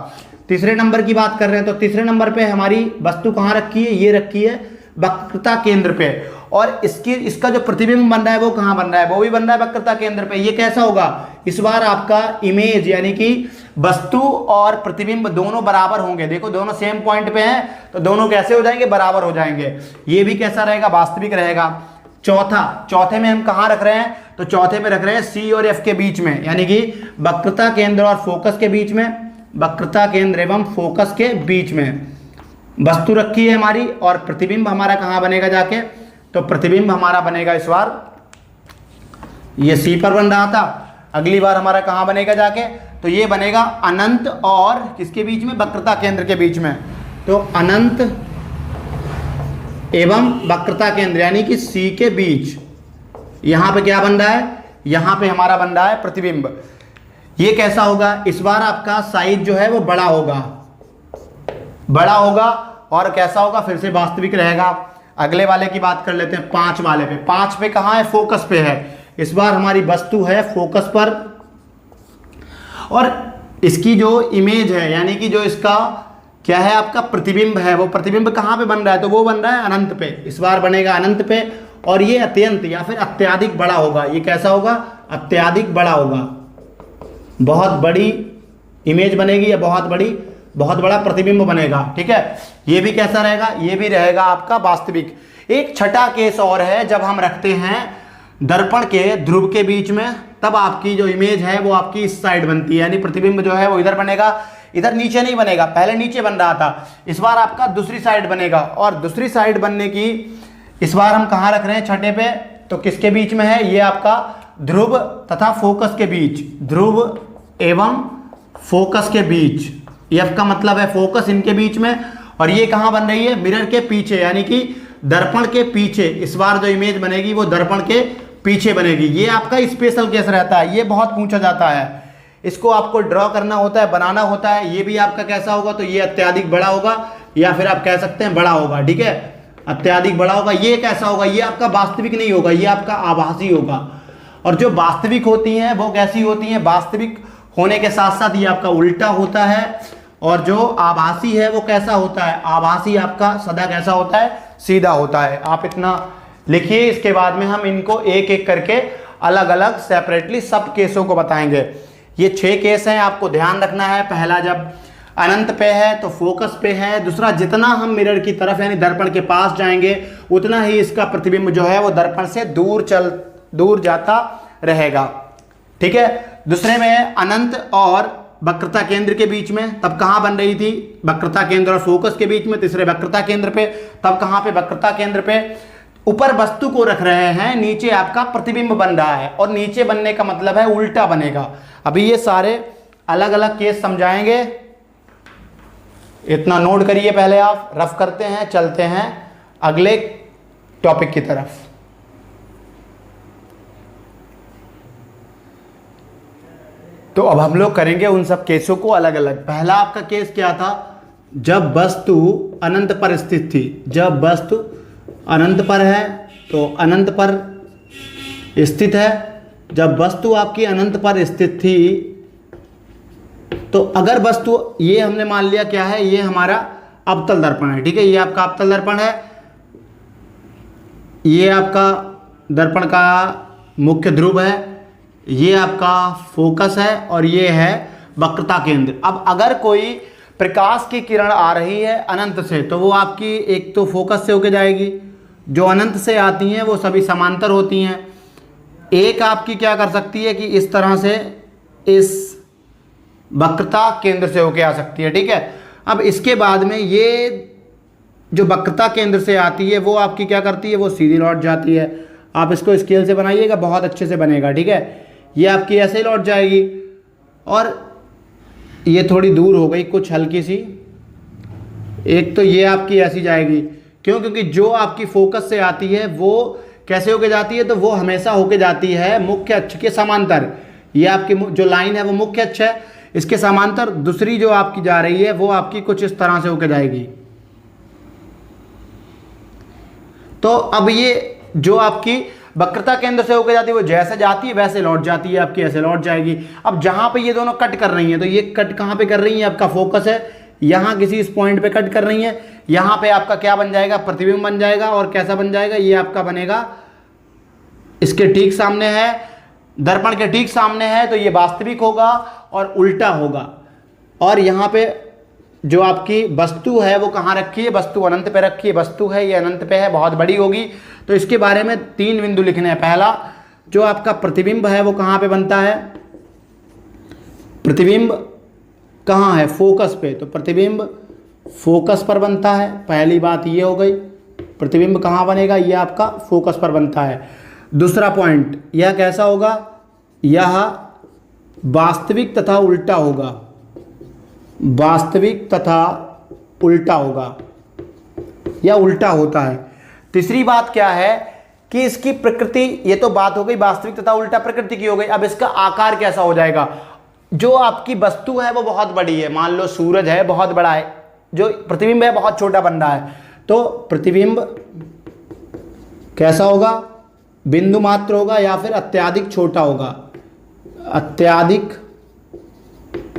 तीसरे नंबर की बात कर रहे हैं तो तीसरे नंबर पे हमारी वस्तु कहाँ रखी है, ये रखी है वक्रता केंद्र पे, और इसका जो प्रतिबिंब बन रहा है वो कहाँ बन रहा है, वो भी बन रहा है वक्रता केंद्र पे। ये कैसा होगा, इस बार आपका इमेज यानी कि वस्तु और प्रतिबिंब दोनों बराबर होंगे। देखो दोनों सेम पॉइंट पे हैं तो दोनों कैसे हो जाएंगे, बराबर हो जाएंगे। ये भी कैसा रहेगा, वास्तविक रहेगा। चौथे में हम कहाँ रख रहे हैं, तो चौथे में रख रहे हैं सी और एफ के बीच में, यानी कि वक्रता केंद्र और फोकस के बीच में, वक्रता केंद्र एवं फोकस के बीच में। वस्तु रखी है हमारी और प्रतिबिंब हमारा कहाँ बनेगा जाके, तो प्रतिबिंब हमारा बनेगा इस बार ये सी पर बन रहा था, अगली बार हमारा कहाँ बनेगा जाके, तो ये बनेगा अनंत और किसके बीच में, वक्रता केंद्र के बीच में। तो अनंत एवं वक्रता केंद्र यानी कि सी के बीच यहाँ पे क्या बन रहा है, यहाँ पे हमारा बन रहा है प्रतिबिंब। ये कैसा होगा, इस बार आपका साइज जो है वो बड़ा होगा, बड़ा होगा और कैसा होगा, फिर से वास्तविक रहेगा। अगले वाले की बात कर लेते हैं, 5 वाले पे। 5 पे कहाँ है, फोकस पे है। इस बार हमारी वस्तु है फोकस पर और इसकी जो इमेज है यानी कि जो इसका क्या है आपका प्रतिबिंब है, वो प्रतिबिंब कहाँ पे बन रहा है, तो वो बन रहा है अनंत पे। इस बार बनेगा अनंत पे और ये अत्यंत या फिर अत्यधिक बड़ा होगा। ये कैसा होगा, अत्यधिक बड़ा होगा, बहुत बड़ी इमेज बनेगी या बहुत बड़ा प्रतिबिंब बनेगा। ठीक है, ये भी कैसा रहेगा, ये भी रहेगा आपका वास्तविक। एक छठा केस और है, जब हम रखते हैं दर्पण के ध्रुव के बीच में, तब आपकी जो इमेज है वो आपकी इस साइड बनती है, यानी प्रतिबिंब जो है वो इधर बनेगा, इधर नीचे नहीं बनेगा। पहले नीचे बन रहा था, इस बार आपका दूसरी साइड बनेगा। और दूसरी साइड बनने की इस बार हम कहाँ रख रहे हैं, छठे पे, तो किसके बीच में है, ये आपका ध्रुव तथा फोकस के बीच, ध्रुव एवं फोकस के बीच। एफ का मतलब है फोकस, इनके बीच में। और ये कहाँ बन रही है, मिरर के पीछे यानी कि दर्पण के पीछे। इस बार जो इमेज बनेगी वो दर्पण के पीछे बनेगी। ये आपका स्पेशल केस रहता है, ये बहुत पूछा जाता है, इसको आपको ड्रॉ करना होता है, बनाना होता है। ये भी आपका कैसा होगा, तो ये अत्यधिक बड़ा होगा या फिर आप कह सकते हैं बड़ा होगा। ठीक है, अत्यधिक बड़ा होगा। ये कैसा होगा, ये आपका वास्तविक नहीं होगा, ये आपका आभासी होगा। और जो वास्तविक होती हैं वो कैसी होती हैं, वास्तविक होने के साथ साथ ये आपका उल्टा होता है। और जो आभासी है वो कैसा होता है, आभासी आपका सदा कैसा होता है, सीधा होता है। आप इतना लिखिए, इसके बाद में हम इनको एक एक करके अलग अलग सेपरेटली सब केसों को बताएंगे। ये 6 केस हैं, आपको ध्यान रखना है। पहला जब अनंत पे है तो फोकस पे है। दूसरा, जितना हम मिरर की तरफ यानी दर्पण के पास जाएंगे उतना ही इसका प्रतिबिंब जो है वो दर्पण से दूर जाता रहेगा। ठीक है, दूसरे में है अनंत और वक्रता केंद्र के बीच में, तब कहाँ बन रही थी, वक्रता केंद्र और फोकस के बीच में। तीसरे वक्रता केंद्र पे, तब कहाँ पे, वक्रता केंद्र पे। ऊपर वस्तु को रख रहे हैं, नीचे आपका प्रतिबिंब बन रहा है और नीचे बनने का मतलब है उल्टा बनेगा। अभी ये सारे अलग अलग केस समझाएंगे, इतना नोट करिए पहले आप। रफ करते हैं, चलते हैं अगले टॉपिक की तरफ। तो अब हम लोग करेंगे उन सब केसों को अलग अलग। पहला आपका केस क्या था, जब वस्तु अनंत पर स्थित थी। जब वस्तु अनंत पर है तो अनंत पर स्थित है। जब वस्तु आपकी अनंत पर स्थित थी तो अगर वस्तु, ये हमने मान लिया क्या है, ये हमारा अवतल दर्पण है। ठीक है, ये आपका अवतल दर्पण है, ये आपका दर्पण का मुख्य ध्रुव है, ये आपका फोकस है और ये है वक्रता केंद्र। अब अगर कोई प्रकाश की किरण आ रही है अनंत से, तो वो आपकी एक तो फोकस से होके जाएगी, जो अनंत से आती हैं वो सभी समांतर होती हैं। एक आपकी क्या कर सकती है कि इस तरह से इस वक्रता केंद्र से होके आ सकती है। ठीक है, अब इसके बाद में ये जो वक्रता केंद्र से आती है वो आपकी क्या करती है, वो सीधी लौट जाती है। आप इसको स्केल से बनाइएगा, बहुत अच्छे से बनेगा। ठीक है, ये आपकी ऐसे ही लौट जाएगी और ये थोड़ी दूर हो गई कुछ हल्की सी, एक तो ये आपकी ऐसी जाएगी। क्यों, क्योंकि जो आपकी फोकस से आती है वो कैसे होके जाती है, तो वो हमेशा होके जाती है मुख्य अक्ष के समांतर। ये आपकी जो लाइन है वो मुख्य अक्ष है, इसके समांतर। दूसरी जो आपकी जा रही है वो आपकी कुछ इस तरह से होके जाएगी। तो अब ये जो आपकी वक्रता केंद्र से होकर जाती है वो जैसे जाती है वैसे लौट जाती है, आपकी ऐसे लौट जाएगी। अब जहां पे ये दोनों कट कर रही हैं, तो ये कट कहां पे कर रही है, आपका फोकस है, यहां किसी इस पॉइंट पे कट कर रही है। यहां पे आपका क्या बन जाएगा, प्रतिबिंब बन जाएगा। और कैसा बन जाएगा, ये आपका बनेगा इसके ठीक सामने है, दर्पण के ठीक सामने है, तो ये वास्तविक होगा और उल्टा होगा। और यहाँ पे जो आपकी वस्तु है वो कहाँ रखी है, वस्तु अनंत पे रखी है, वस्तु है ये अनंत पे है, बहुत बड़ी होगी। तो इसके बारे में 3 बिंदु लिखने हैं। पहला, जो आपका प्रतिबिंब है वो कहाँ पे बनता है, प्रतिबिंब कहाँ है, फोकस पे। तो प्रतिबिंब फोकस पर बनता है। पहली बात ये हो गई, प्रतिबिंब कहाँ बनेगा, ये आपका फोकस पर बनता है। दूसरा पॉइंट, यह कैसा होगा, यह वास्तविक तथा उल्टा होगा, वास्तविक तथा उल्टा होगा, या उल्टा होता है। तीसरी बात क्या है कि इसकी प्रकृति, ये तो बात हो गई वास्तविक तथा उल्टा प्रकृति की हो गई। अब इसका आकार कैसा हो जाएगा, जो आपकी वस्तु है वो बहुत बड़ी है, मान लो सूरज है बहुत बड़ा है, जो प्रतिबिंब है बहुत छोटा बन रहा है, तो प्रतिबिंब कैसा होगा, बिंदु मात्र होगा या फिर अत्यधिक छोटा होगा, अत्यधिक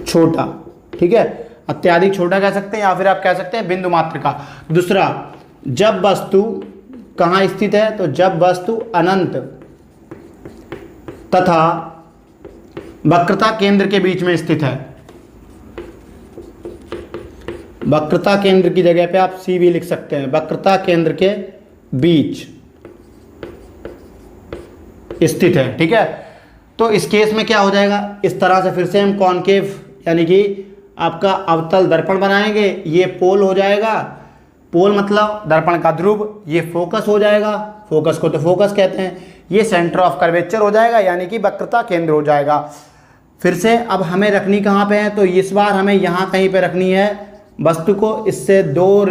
छोटा, ठीक है, अत्यधिक छोटा कह सकते हैं या फिर आप कह सकते हैं बिंदु मात्र का। दूसरा, जब वस्तु कहाँ स्थित है, तो जब वस्तु अनंत तथा वक्रता केंद्र के बीच में स्थित है, वक्रता केंद्र की जगह पे आप सी भी लिख सकते हैं, वक्रता केंद्र के बीच स्थित है, ठीक है। तो इस केस में क्या हो जाएगा, इस तरह से फिर से हम कॉनकेव यानी कि आपका अवतल दर्पण बनाएंगे, ये पोल हो जाएगा, पोल मतलब दर्पण का ध्रुव, ये फोकस हो जाएगा, फोकस को तो फोकस कहते हैं, ये सेंटर ऑफ कर्वेचर हो जाएगा यानी कि वक्रता केंद्र हो जाएगा। फिर से अब हमें रखनी कहाँ पे है, तो इस बार हमें यहाँ कहीं पे रखनी है वस्तु को, इससे दो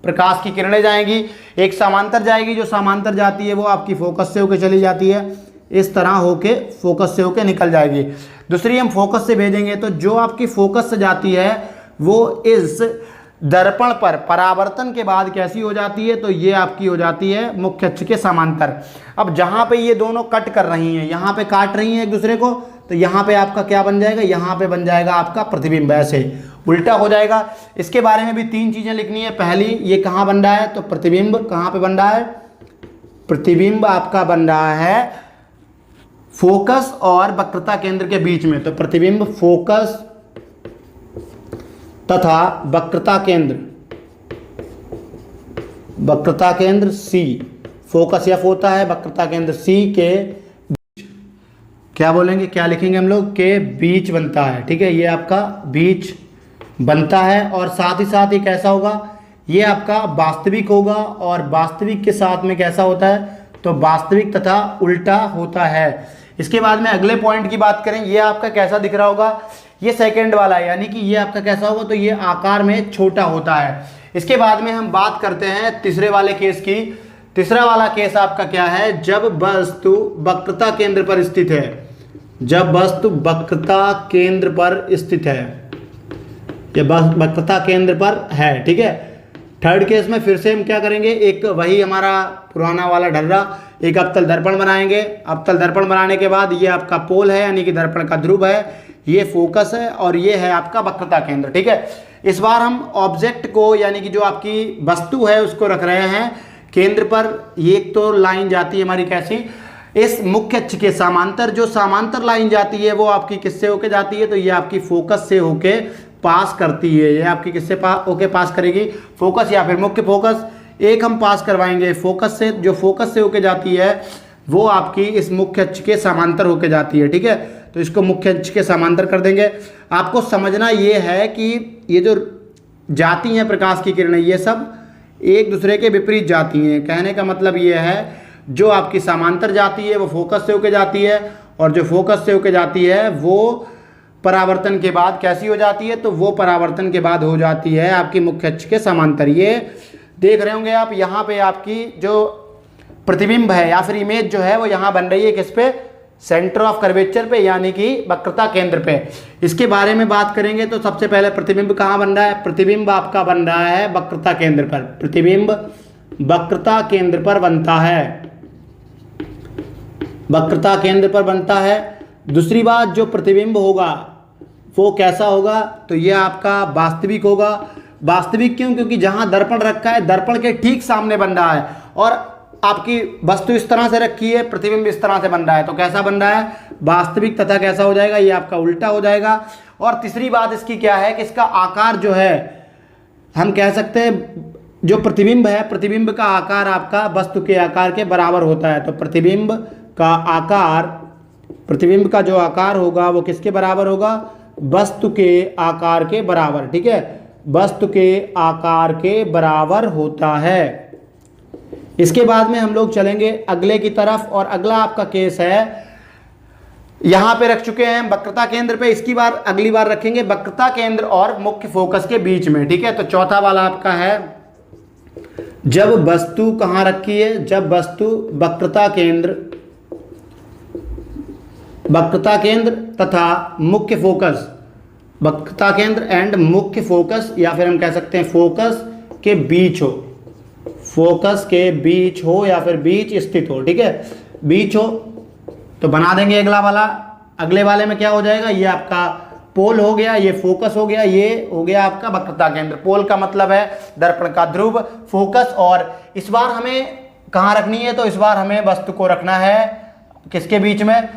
प्रकाश की किरणें जाएंगी, एक समांतर जाएगी, जो समांतर जाती है वो आपकी फोकस से होकर चली जाती है, इस तरह होके फोकस से होके निकल जाएगी। दूसरी हम फोकस से भेजेंगे, तो जो आपकी फोकस से जाती है वो इस दर्पण पर परावर्तन के बाद कैसी हो जाती है, तो ये आपकी हो जाती है मुख्य अक्ष के समांतर। अब जहाँ पे ये दोनों कट कर रही हैं, यहाँ पे काट रही हैं एक दूसरे को, तो यहाँ पे आपका क्या बन जाएगा, यहाँ पे बन जाएगा आपका प्रतिबिंब, ऐसे उल्टा हो जाएगा। इसके बारे में भी तीन चीज़ें लिखनी है। पहली, ये कहाँ बन रहा है, तो प्रतिबिंब कहाँ पे बन रहा है, प्रतिबिंब आपका बन रहा है फोकस और वक्रता केंद्र के बीच में, तो प्रतिबिंब फोकस तथा वक्रता केंद्र, वक्रता केंद्र सी, फोकस एफ होता है, वक्रता केंद्र सी के बीच, क्या बोलेंगे, क्या लिखेंगे हम लोग, के बीच बनता है, ठीक है, ये आपका बीच बनता है। और साथ ही साथ ये कैसा होगा, ये आपका वास्तविक होगा, और वास्तविक के साथ में कैसा होता है, तो वास्तविक तथा उल्टा होता है। इसके बाद में अगले पॉइंट की बात करें, ये आपका कैसा दिख रहा होगा, ये सेकंड वाला है, यानी कि ये आपका कैसा होगा, तो ये आकार में छोटा होता है। इसके बाद में हम बात करते हैं तीसरे वाले केस की। तीसरा वाला केस आपका क्या है, जब वस्तु वक्रता केंद्र पर स्थित है, जब वस्तु वक्रता केंद्र पर स्थित है, ये वक्रता केंद्र पर है, ठीक है। थर्ड केस में फिर से हम क्या करेंगे, एक वही हमारा पुराना वाला ढर्रा, एक अवतल दर्पण बनाएंगे। अवतल दर्पण बनाने के बाद ये आपका पोल है यानी कि दर्पण का ध्रुव है, ये फोकस है, और ये है आपका वक्रता केंद्र, ठीक है। इस बार हम ऑब्जेक्ट को यानी कि जो आपकी वस्तु है उसको रख रहे हैं केंद्र पर। ये एक तो लाइन जाती है हमारी कैसी, इस मुख्य अक्ष के समांतर, जो समांतर लाइन जाती है वो आपकी किससे होके जाती है, तो ये आपकी फोकस से होके पास करती है। ये आपकी किससे होके पास करेगी, फोकस या फिर मुख्य फोकस, एक हम पास करवाएंगे फोकस से, जो फोकस से होके जाती है वो आपकी इस मुख्य अक्ष के समांतर होके जाती है, ठीक है। तो इसको मुख्य अक्ष के समांतर कर देंगे। आपको समझना ये है कि ये जो जाती हैं प्रकाश की किरणें, ये सब एक दूसरे के विपरीत जाती हैं। कहने का मतलब ये है, जो आपकी समांतर जाती है वो फोकस से होके जाती है, और जो फोकस से होके जाती है वो परावर्तन के बाद कैसी हो जाती है, तो वो परावर्तन के बाद हो जाती है आपकी मुख्य अक्ष के समांतर। ये देख रहे होंगे आप, यहाँ पे आपकी जो प्रतिबिंब है या फिर इमेज जो है वो यहाँ बन रही है किस पे, सेंटर ऑफ कर्वेचर पे यानी कि वक्रता केंद्र पे। इसके बारे में बात करेंगे तो सबसे पहले प्रतिबिंब कहाँ बन रहा है, प्रतिबिंब आपका बन रहा है वक्रता केंद्र पर, प्रतिबिंब वक्रता केंद्र पर बनता है, वक्रता केंद्र पर बनता है। दूसरी बात, जो प्रतिबिंब होगा वो कैसा होगा, तो ये आपका वास्तविक होगा। वास्तविक क्यों, क्योंकि जहां दर्पण रखा है दर्पण के ठीक सामने बन रहा है, और आपकी वस्तु इस तरह से रखी है, प्रतिबिंब इस तरह से बन रहा है, तो कैसा बन रहा है, वास्तविक तथा कैसा हो जाएगा, ये आपका उल्टा हो जाएगा। और तीसरी बात इसकी क्या है कि इसका आकार जो है, हम कह सकते हैं जो प्रतिबिंब है, प्रतिबिंब का आकार आपका वस्तु के आकार के बराबर होता है। तो प्रतिबिंब का आकार, प्रतिबिंब का जो आकार होगा वो किसके बराबर होगा, वस्तु के आकार के बराबर, ठीक है, वस्तु के आकार के बराबर होता है। इसके बाद में हम लोग चलेंगे अगले की तरफ, और अगला आपका केस है, यहां पे रख चुके हैं वक्रता केंद्र पे, इसकी बार अगली बार रखेंगे वक्रता केंद्र और मुख्य फोकस के बीच में। ठीक है, तो चौथा वाला आपका है, जब वस्तु कहां रखी है, जब वस्तु वक्रता केंद्र तथा मुख्य फोकस, वक्रता केंद्र एंड मुख्य फोकस, या फिर हम कह सकते हैं फोकस के बीच हो, फोकस के बीच हो या फिर बीच स्थित हो। ठीक है, बीच हो तो बना देंगे अगला वाला। अगले वाले में क्या हो जाएगा, ये आपका पोल हो गया, ये फोकस हो गया, ये हो गया आपका वक्रता केंद्र। पोल का मतलब है दर्पण का ध्रुव, फोकस, और इस बार हमें कहाँ रखनी है, तो इस बार हमें वस्तु को रखना है किसके बीच में,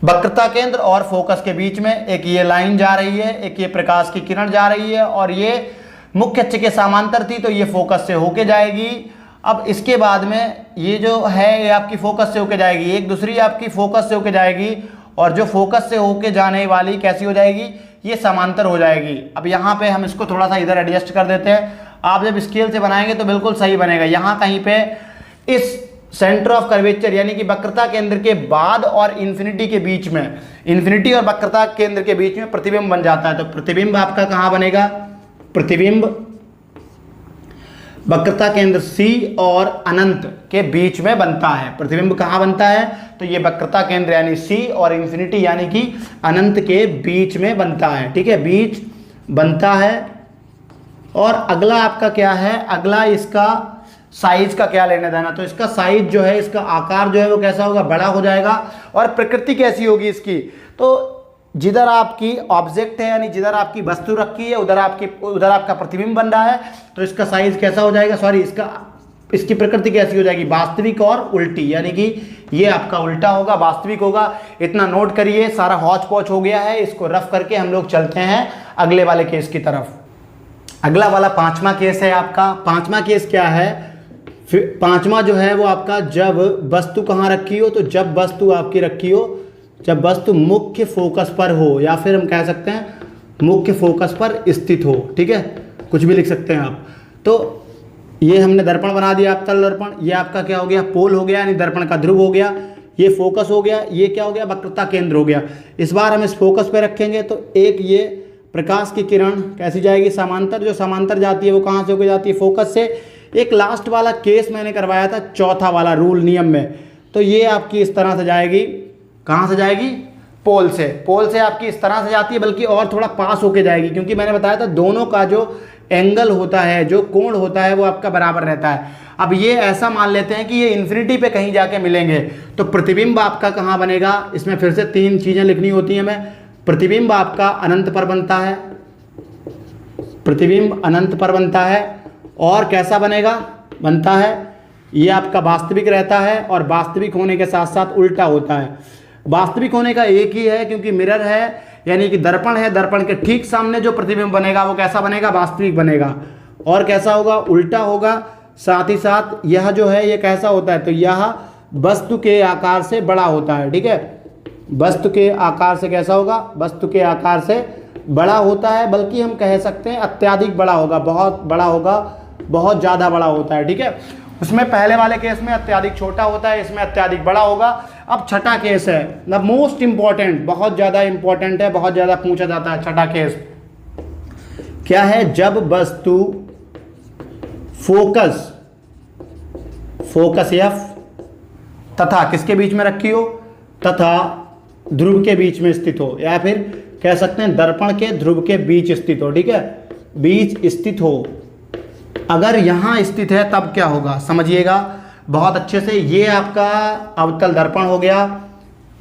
वक्रता केंद्र और फोकस के बीच में। एक ये लाइन जा रही है, एक ये प्रकाश की किरण जा रही है, और ये मुख्य अक्ष के समांतर थी तो ये फोकस से होके जाएगी। अब इसके बाद में ये जो है ये आपकी फोकस से होके जाएगी, एक दूसरी आपकी फोकस से होके जाएगी, और जो फोकस से होके जाने वाली कैसी हो जाएगी, ये समांतर हो जाएगी। अब यहाँ पे हम इसको थोड़ा सा इधर एडजस्ट कर देते हैं। आप जब स्केल से बनाएंगे तो बिल्कुल सही बनेगा। यहाँ कहीं पे इस सेंटर ऑफ कर्वेचर यानी कि वक्रता केंद्र के बाद और इन्फिनिटी के बीच में, इन्फिनिटी और वक्रता केंद्र के बीच में प्रतिबिंब बन जाता है। तो प्रतिबिंब आपका कहाँ बनेगा, प्रतिबिंब वक्रता केंद्र C और अनंत के बीच में बनता है। प्रतिबिंब कहाँ बनता है, तो ये वक्रता केंद्र यानी C और इन्फिनिटी यानी कि अनंत के बीच में बनता है। ठीक है, बीच बनता है। और अगला आपका क्या है, अगला इसका साइज का क्या लेना देना, तो इसका साइज जो है, इसका आकार जो है वो कैसा होगा, बड़ा हो जाएगा। और प्रकृति कैसी होगी इसकी, तो जिधर आपकी ऑब्जेक्ट है यानी जिधर आपकी वस्तु रखी है उधर आपका प्रतिबिंब बन रहा है, तो इसका साइज कैसा हो जाएगा, सॉरी इसकी प्रकृति कैसी हो जाएगी, वास्तविक और उल्टी, यानी कि ये आपका उल्टा होगा, वास्तविक होगा। इतना नोट करिए, सारा हौच पौच हो गया है। इसको रफ करके हम लोग चलते हैं अगले वाले केस की तरफ। अगला वाला पांचवा केस है आपका। पांचवा केस क्या है, पांचवा जो है वो आपका, जब वस्तु कहाँ रखी हो, तो जब वस्तु आपकी रखी हो, जब वस्तु मुख्य फोकस पर हो, या फिर हम कह सकते हैं मुख्य फोकस पर स्थित हो। ठीक है, कुछ भी लिख सकते हैं आप। तो ये हमने दर्पण बना दिया, अवतल दर्पण। ये आपका क्या हो गया, पोल हो गया यानी दर्पण का ध्रुव हो गया। ये फोकस हो गया, ये क्या हो गया, वक्रता केंद्र हो गया। इस बार हम इस फोकस पे रखेंगे तो एक ये प्रकाश की किरण कैसी जाएगी, समांतर। जो समांतर जाती है वो कहाँ से होकर जाती है, फोकस से। एक लास्ट वाला केस मैंने करवाया था चौथा वाला रूल नियम में, तो ये आपकी इस तरह से जाएगी, कहाँ से जाएगी, पोल से। पोल से आपकी इस तरह से जाती है, बल्कि और थोड़ा पास होके जाएगी, क्योंकि मैंने बताया था दोनों का जो एंगल होता है, जो कोण होता है वो आपका बराबर रहता है। अब ये ऐसा मान लेते हैं कि ये इन्फिनिटी पे कहीं जाके मिलेंगे, तो प्रतिबिंब आपका कहाँ बनेगा, इसमें फिर से तीन चीज़ें लिखनी होती हैं हमें। प्रतिबिंब आपका अनंत पर बनता है, प्रतिबिंब अनंत पर बनता है। और कैसा बनेगा, बनता है ये आपका वास्तविक रहता है, और वास्तविक होने के साथ साथ उल्टा होता है। वास्तविक होने का एक ही है, क्योंकि मिरर है यानी कि दर्पण है, दर्पण के ठीक सामने जो प्रतिबिंब बनेगा वो कैसा बनेगा, वास्तविक बनेगा। और कैसा होगा, उल्टा होगा। साथ ही साथ यह जो है ये कैसा होता है, तो यह वस्तु के आकार से बड़ा होता है। ठीक है, वस्तु के आकार से कैसा होगा, वस्तु के आकार से बड़ा होता है, बल्कि हम कह सकते हैं अत्यधिक बड़ा होगा, बहुत बड़ा होगा, बहुत ज़्यादा बड़ा होता है। ठीक है, उसमें पहले वाले केस में अत्यधिक छोटा होता है, इसमें अत्यधिक बड़ा होगा। अब छठा केस है द मोस्ट इंपॉर्टेंट, बहुत ज़्यादा इंपॉर्टेंट है, बहुत ज़्यादा पूछा जाता है। छठा केस क्या है, जब वस्तु फोकस F तथा किसके बीच में रखी हो, तथा ध्रुव के बीच में स्थित हो, या फिर कह सकते हैं दर्पण के ध्रुव के बीच स्थित हो। ठीक है, बीच स्थित हो। अगर यहाँ स्थित है तब क्या होगा, समझिएगा बहुत अच्छे से। ये आपका अवतल दर्पण हो गया,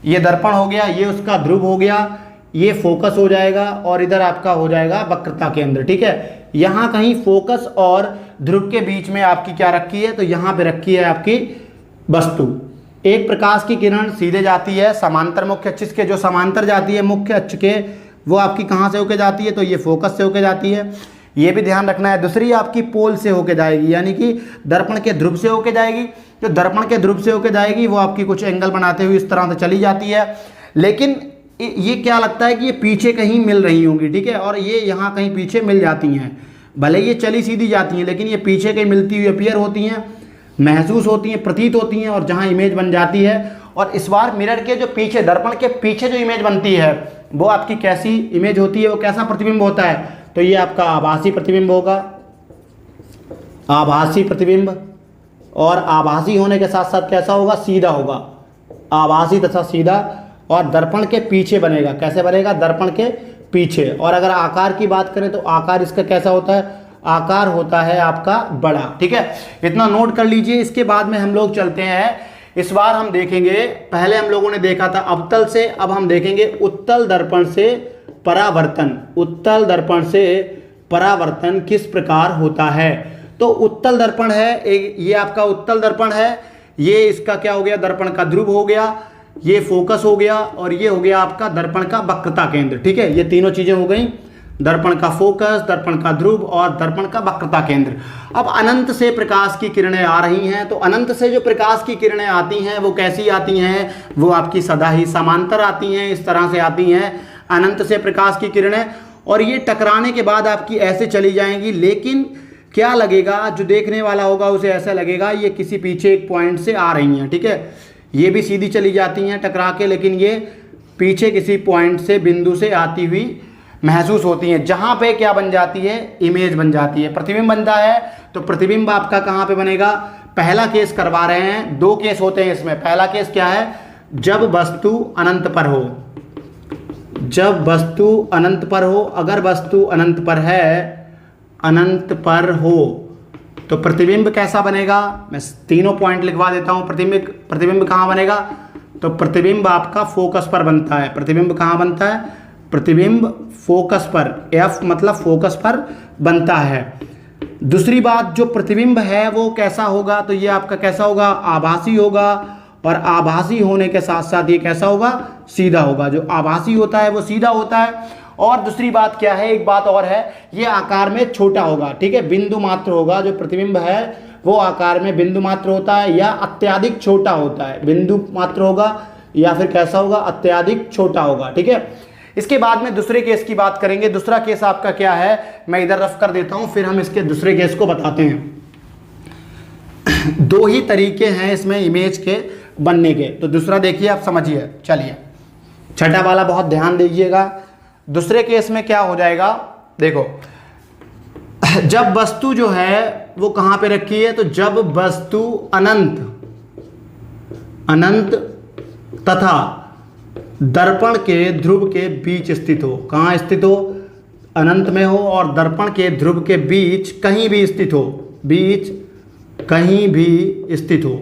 ये दर्पण हो गया, ये उसका ध्रुव हो गया, ये फोकस हो जाएगा, और इधर आपका हो जाएगा वक्रता केंद्र। ठीक है, यहाँ कहीं फोकस और ध्रुव के बीच में आपकी क्या रखी है, तो यहाँ पे रखी है आपकी वस्तु। एक प्रकाश की किरण सीधे जाती है समांतर मुख्य अक्ष के, जो समांतर जाती है मुख्य अक्ष के, वो आपकी कहाँ से होके जाती है, तो ये फोकस से होके जाती है। ये भी ध्यान रखना है। दूसरी आपकी पोल से होके जाएगी, यानी कि दर्पण के ध्रुव से होके जाएगी। जो दर्पण के ध्रुव से होके जाएगी वो आपकी कुछ एंगल बनाते हुए इस तरह से चली जाती है। लेकिन ये क्या लगता है कि ये पीछे कहीं मिल रही होंगी, ठीक है, और ये यहाँ कहीं पीछे मिल जाती हैं। भले ये चली सीधी जाती हैं लेकिन ये पीछे कहीं मिलती हुई अपीयर होती हैं, महसूस होती हैं, प्रतीत होती हैं, और जहाँ इमेज बन जाती है। और इस बार मिरर के जो पीछे, दर्पण के पीछे जो इमेज बनती है वो आपकी कैसी इमेज होती है, वो कैसा प्रतिबिंब होता है, तो ये आपका आभासी प्रतिबिंब होगा, आभासी प्रतिबिंब। और आभासी होने के साथ साथ कैसा होगा, सीधा होगा, आभासी तथा सीधा। और दर्पण के पीछे बनेगा, कैसे बनेगा, दर्पण के पीछे। और अगर आकार की बात करें तो आकार इसका कैसा होता है, आकार होता है आपका बड़ा, ठीक है, इतना नोट कर लीजिए। इसके बाद में हम लोग चलते हैं, इस बार हम देखेंगे, पहले हम लोगों ने देखा था अवतल से, अब हम देखेंगे उत्तल दर्पण से परावर्तन। उत्तल दर्पण से परावर्तन किस प्रकार होता है। तो उत्तल दर्पण है एक, ये आपका उत्तल दर्पण है, ये इसका क्या हो गया, दर्पण का ध्रुव हो गया, ये फोकस हो गया, और ये हो गया आपका दर्पण का वक्रता केंद्र, ठीक है, ये तीनों चीजें हो गई, दर्पण का फोकस, दर्पण का ध्रुव और दर्पण का वक्रता केंद्र। अब अनंत से प्रकाश की किरणें आ रही हैं, तो अनंत से जो प्रकाश की किरणें आती हैं वो कैसी आती हैं, वो आपकी सदा ही समांतर आती हैं, इस तरह से आती हैं अनंत से प्रकाश की किरणें। और ये टकराने के बाद आपकी ऐसे चली जाएंगी, लेकिन क्या लगेगा, जो देखने वाला होगा उसे ऐसा लगेगा ये किसी पीछे एक पॉइंट से आ रही हैं, ठीक है, ये भी सीधी चली जाती हैं टकरा के, लेकिन ये पीछे किसी पॉइंट से, बिंदु से आती हुई महसूस होती हैं, जहां पे क्या बन जाती है, इमेज बन जाती है, प्रतिबिंब बनता है। तो प्रतिबिंब आपका कहां पे बनेगा, पहला केस करवा रहे हैं, दो केस होते हैं इसमें। पहला केस क्या है, जब वस्तु अनंत पर हो, जब वस्तु अनंत पर हो, अगर वस्तु अनंत पर है, अनंत पर हो, तो प्रतिबिंब कैसा बनेगा, मैं तीनों पॉइंट लिखवा देता हूं। प्रतिबिंब कहां बनेगा, तो प्रतिबिंब आपका फोकस पर बनता है। प्रतिबिंब कहां बनता है, प्रतिबिंब फोकस पर, एफ मतलब फोकस पर बनता है। दूसरी बात, जो प्रतिबिंब है वो कैसा होगा, तो ये आपका कैसा होगा, आभासी होगा, और आभासी होने के साथ साथ ये कैसा होगा, सीधा होगा। जो आभासी होता है वो सीधा होता है। और दूसरी बात क्या है, एक बात और है, ये आकार में छोटा होगा, ठीक है, बिंदु मात्र होगा। जो प्रतिबिंब है वो आकार में बिंदु मात्र होता है, या अत्यधिक छोटा होता है, बिंदु मात्र होगा, या फिर कैसा होगा, अत्यधिक छोटा होगा, ठीक है। इसके बाद में दूसरे केस की बात करेंगे। दूसरा केस आपका क्या है, मैं इधर रफ कर देता हूं, फिर हम इसके दूसरे केस को बताते हैं। दो ही तरीके हैं इसमें इमेज के बनने के, तो दूसरा देखिए, आप समझिए। चलिए छठा वाला बहुत ध्यान दीजिएगा। दूसरे केस में क्या हो जाएगा, देखो, जब वस्तु जो है वो कहां पे रखी है, तो जब वस्तु अनंत तथा दर्पण के ध्रुव के बीच स्थित हो, कहां स्थित हो, अनंत में हो, और दर्पण के ध्रुव के बीच कहीं भी स्थित हो, बीच कहीं भी स्थित हो।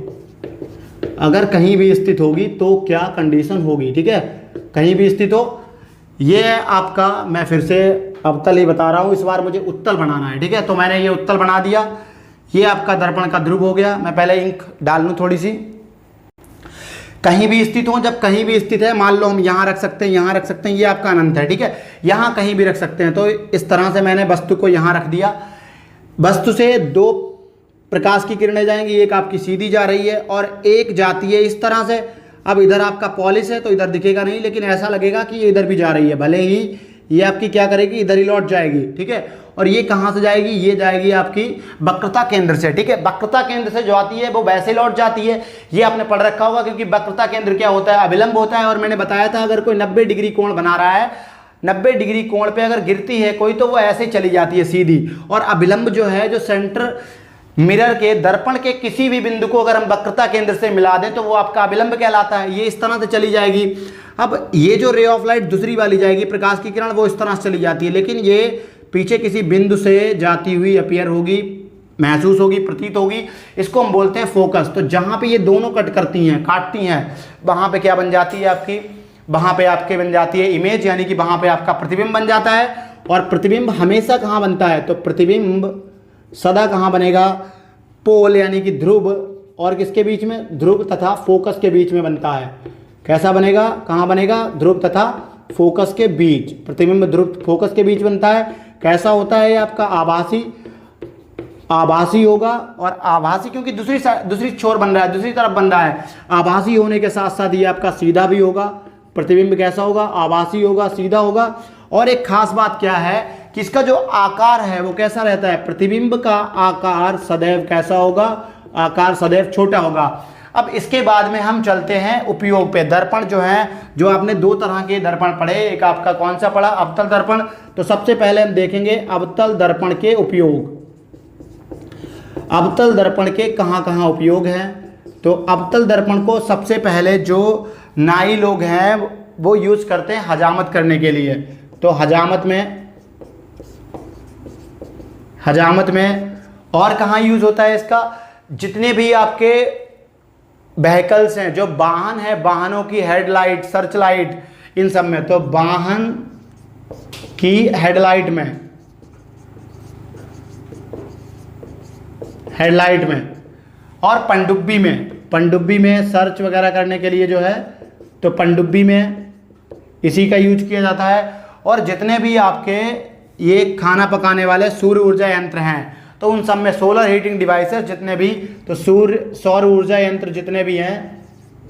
अगर कहीं भी स्थित होगी तो क्या कंडीशन होगी, ठीक है, कहीं भी स्थित हो। ये आपका, मैं फिर से अवतल ही बता रहा हूं, इस बार मुझे उत्तल बनाना है, ठीक है, तो मैंने ये उत्तल बना दिया। ये आपका दर्पण का ध्रुव हो गया। मैं पहले इंक डाल लूं थोड़ी सी। कहीं भी स्थित हो, जब कहीं भी स्थित है, मान लो हम यहाँ रख सकते हैं, यहाँ रख सकते हैं, ये आपका अनंत है, ठीक है, यहाँ कहीं भी रख सकते हैं। तो इस तरह से मैंने वस्तु को यहाँ रख दिया। वस्तु से दो प्रकाश की किरणें जाएंगी, एक आपकी सीधी जा रही है और एक जाती है इस तरह से। अब इधर आपका पॉलिश है तो इधर दिखेगा नहीं, लेकिन ऐसा लगेगा कि ये इधर भी जा रही है, भले ही ये आपकी क्या करेगी, इधर ही लौट जाएगी, ठीक है। और ये कहाँ से जाएगी, ये जाएगी आपकी वक्रता केंद्र से, ठीक है, वक्रता केंद्र से जो आती है वो वैसे लौट जाती है। ये आपने पढ़ रखा होगा, क्योंकि वक्रता केंद्र क्या होता है, अभिलंब होता है। और मैंने बताया था, अगर कोई 90 डिग्री कोण बना रहा है, 90 डिग्री कोण पे अगर गिरती है कोई, तो वो ऐसे चली जाती है सीधी। और अभिलंब जो है, जो सेंटर मिरर के, दर्पण के किसी भी बिंदु को अगर हम वक्रता केंद्र से मिला दें तो वो आपका अभिलंब कहलाता है। ये इस तरह से चली जाएगी। अब ये जो रे ऑफ लाइट दूसरी वाली जाएगी, प्रकाश की किरण, वो इस तरह से चली जाती है, लेकिन ये पीछे किसी बिंदु से जाती हुई अपीयर होगी, महसूस होगी, प्रतीत होगी। इसको हम बोलते हैं फोकस। तो जहां पे ये दोनों कट करती हैं, काटती हैं, वहां पे क्या बन जाती है आपकी, वहां पे आपके बन जाती है इमेज, यानी कि वहां पे आपका प्रतिबिंब बन जाता है। और प्रतिबिंब हमेशा कहाँ बनता है, तो प्रतिबिंब सदा कहाँ बनेगा, पोल यानी कि ध्रुव और किसके बीच में, ध्रुव तथा फोकस के बीच में बनता है। कैसा बनेगा, कहाँ बनेगा, ध्रुव तथा फोकस के बीच। प्रतिबिंब ध्रुव फोकस के बीच बनता है। कैसा होता है ये आपका, आभासी होगा। और आभासी क्योंकि दूसरी छोर बन रहा है, दूसरी तरफ बन रहा है, आभासी होने के साथ साथ ये आपका सीधा भी होगा, प्रतिबिंब कैसा होगा, आभासी होगा, सीधा होगा। और एक खास बात क्या है कि इसका जो आकार है वो कैसा रहता है, प्रतिबिंब का आकार सदैव कैसा होगा, आकार सदैव छोटा होगा। अब इसके बाद में हम चलते हैं उपयोग पे। दर्पण जो है, जो आपने दो तरह के दर्पण पढ़े, एक आपका कौन सा पढ़ा, अवतल दर्पण। तो सबसे पहले हम देखेंगे अवतल दर्पण के उपयोग। अवतल दर्पण के कहाँ कहाँ उपयोग हैं। तो अवतल दर्पण को सबसे पहले जो नाई लोग हैं वो यूज करते हैं हजामत करने के लिए। तो हजामत में और कहाँ यूज होता है इसका, जितने भी आपके व्हीकल्स हैं, जो वाहन है, वाहनों की हेडलाइट, सर्च लाइट, इन सब में। तो वाहन की हेडलाइट में और पनडुब्बी में सर्च वगैरह करने के लिए जो है, तो पनडुब्बी में इसी का यूज किया जाता है। और जितने भी आपके ये खाना पकाने वाले सूर्य ऊर्जा यंत्र हैं, तो उन सब में सोलर हीटिंग डिवाइसेस जितने भी, तो सौर ऊर्जा यंत्र जितने भी हैं,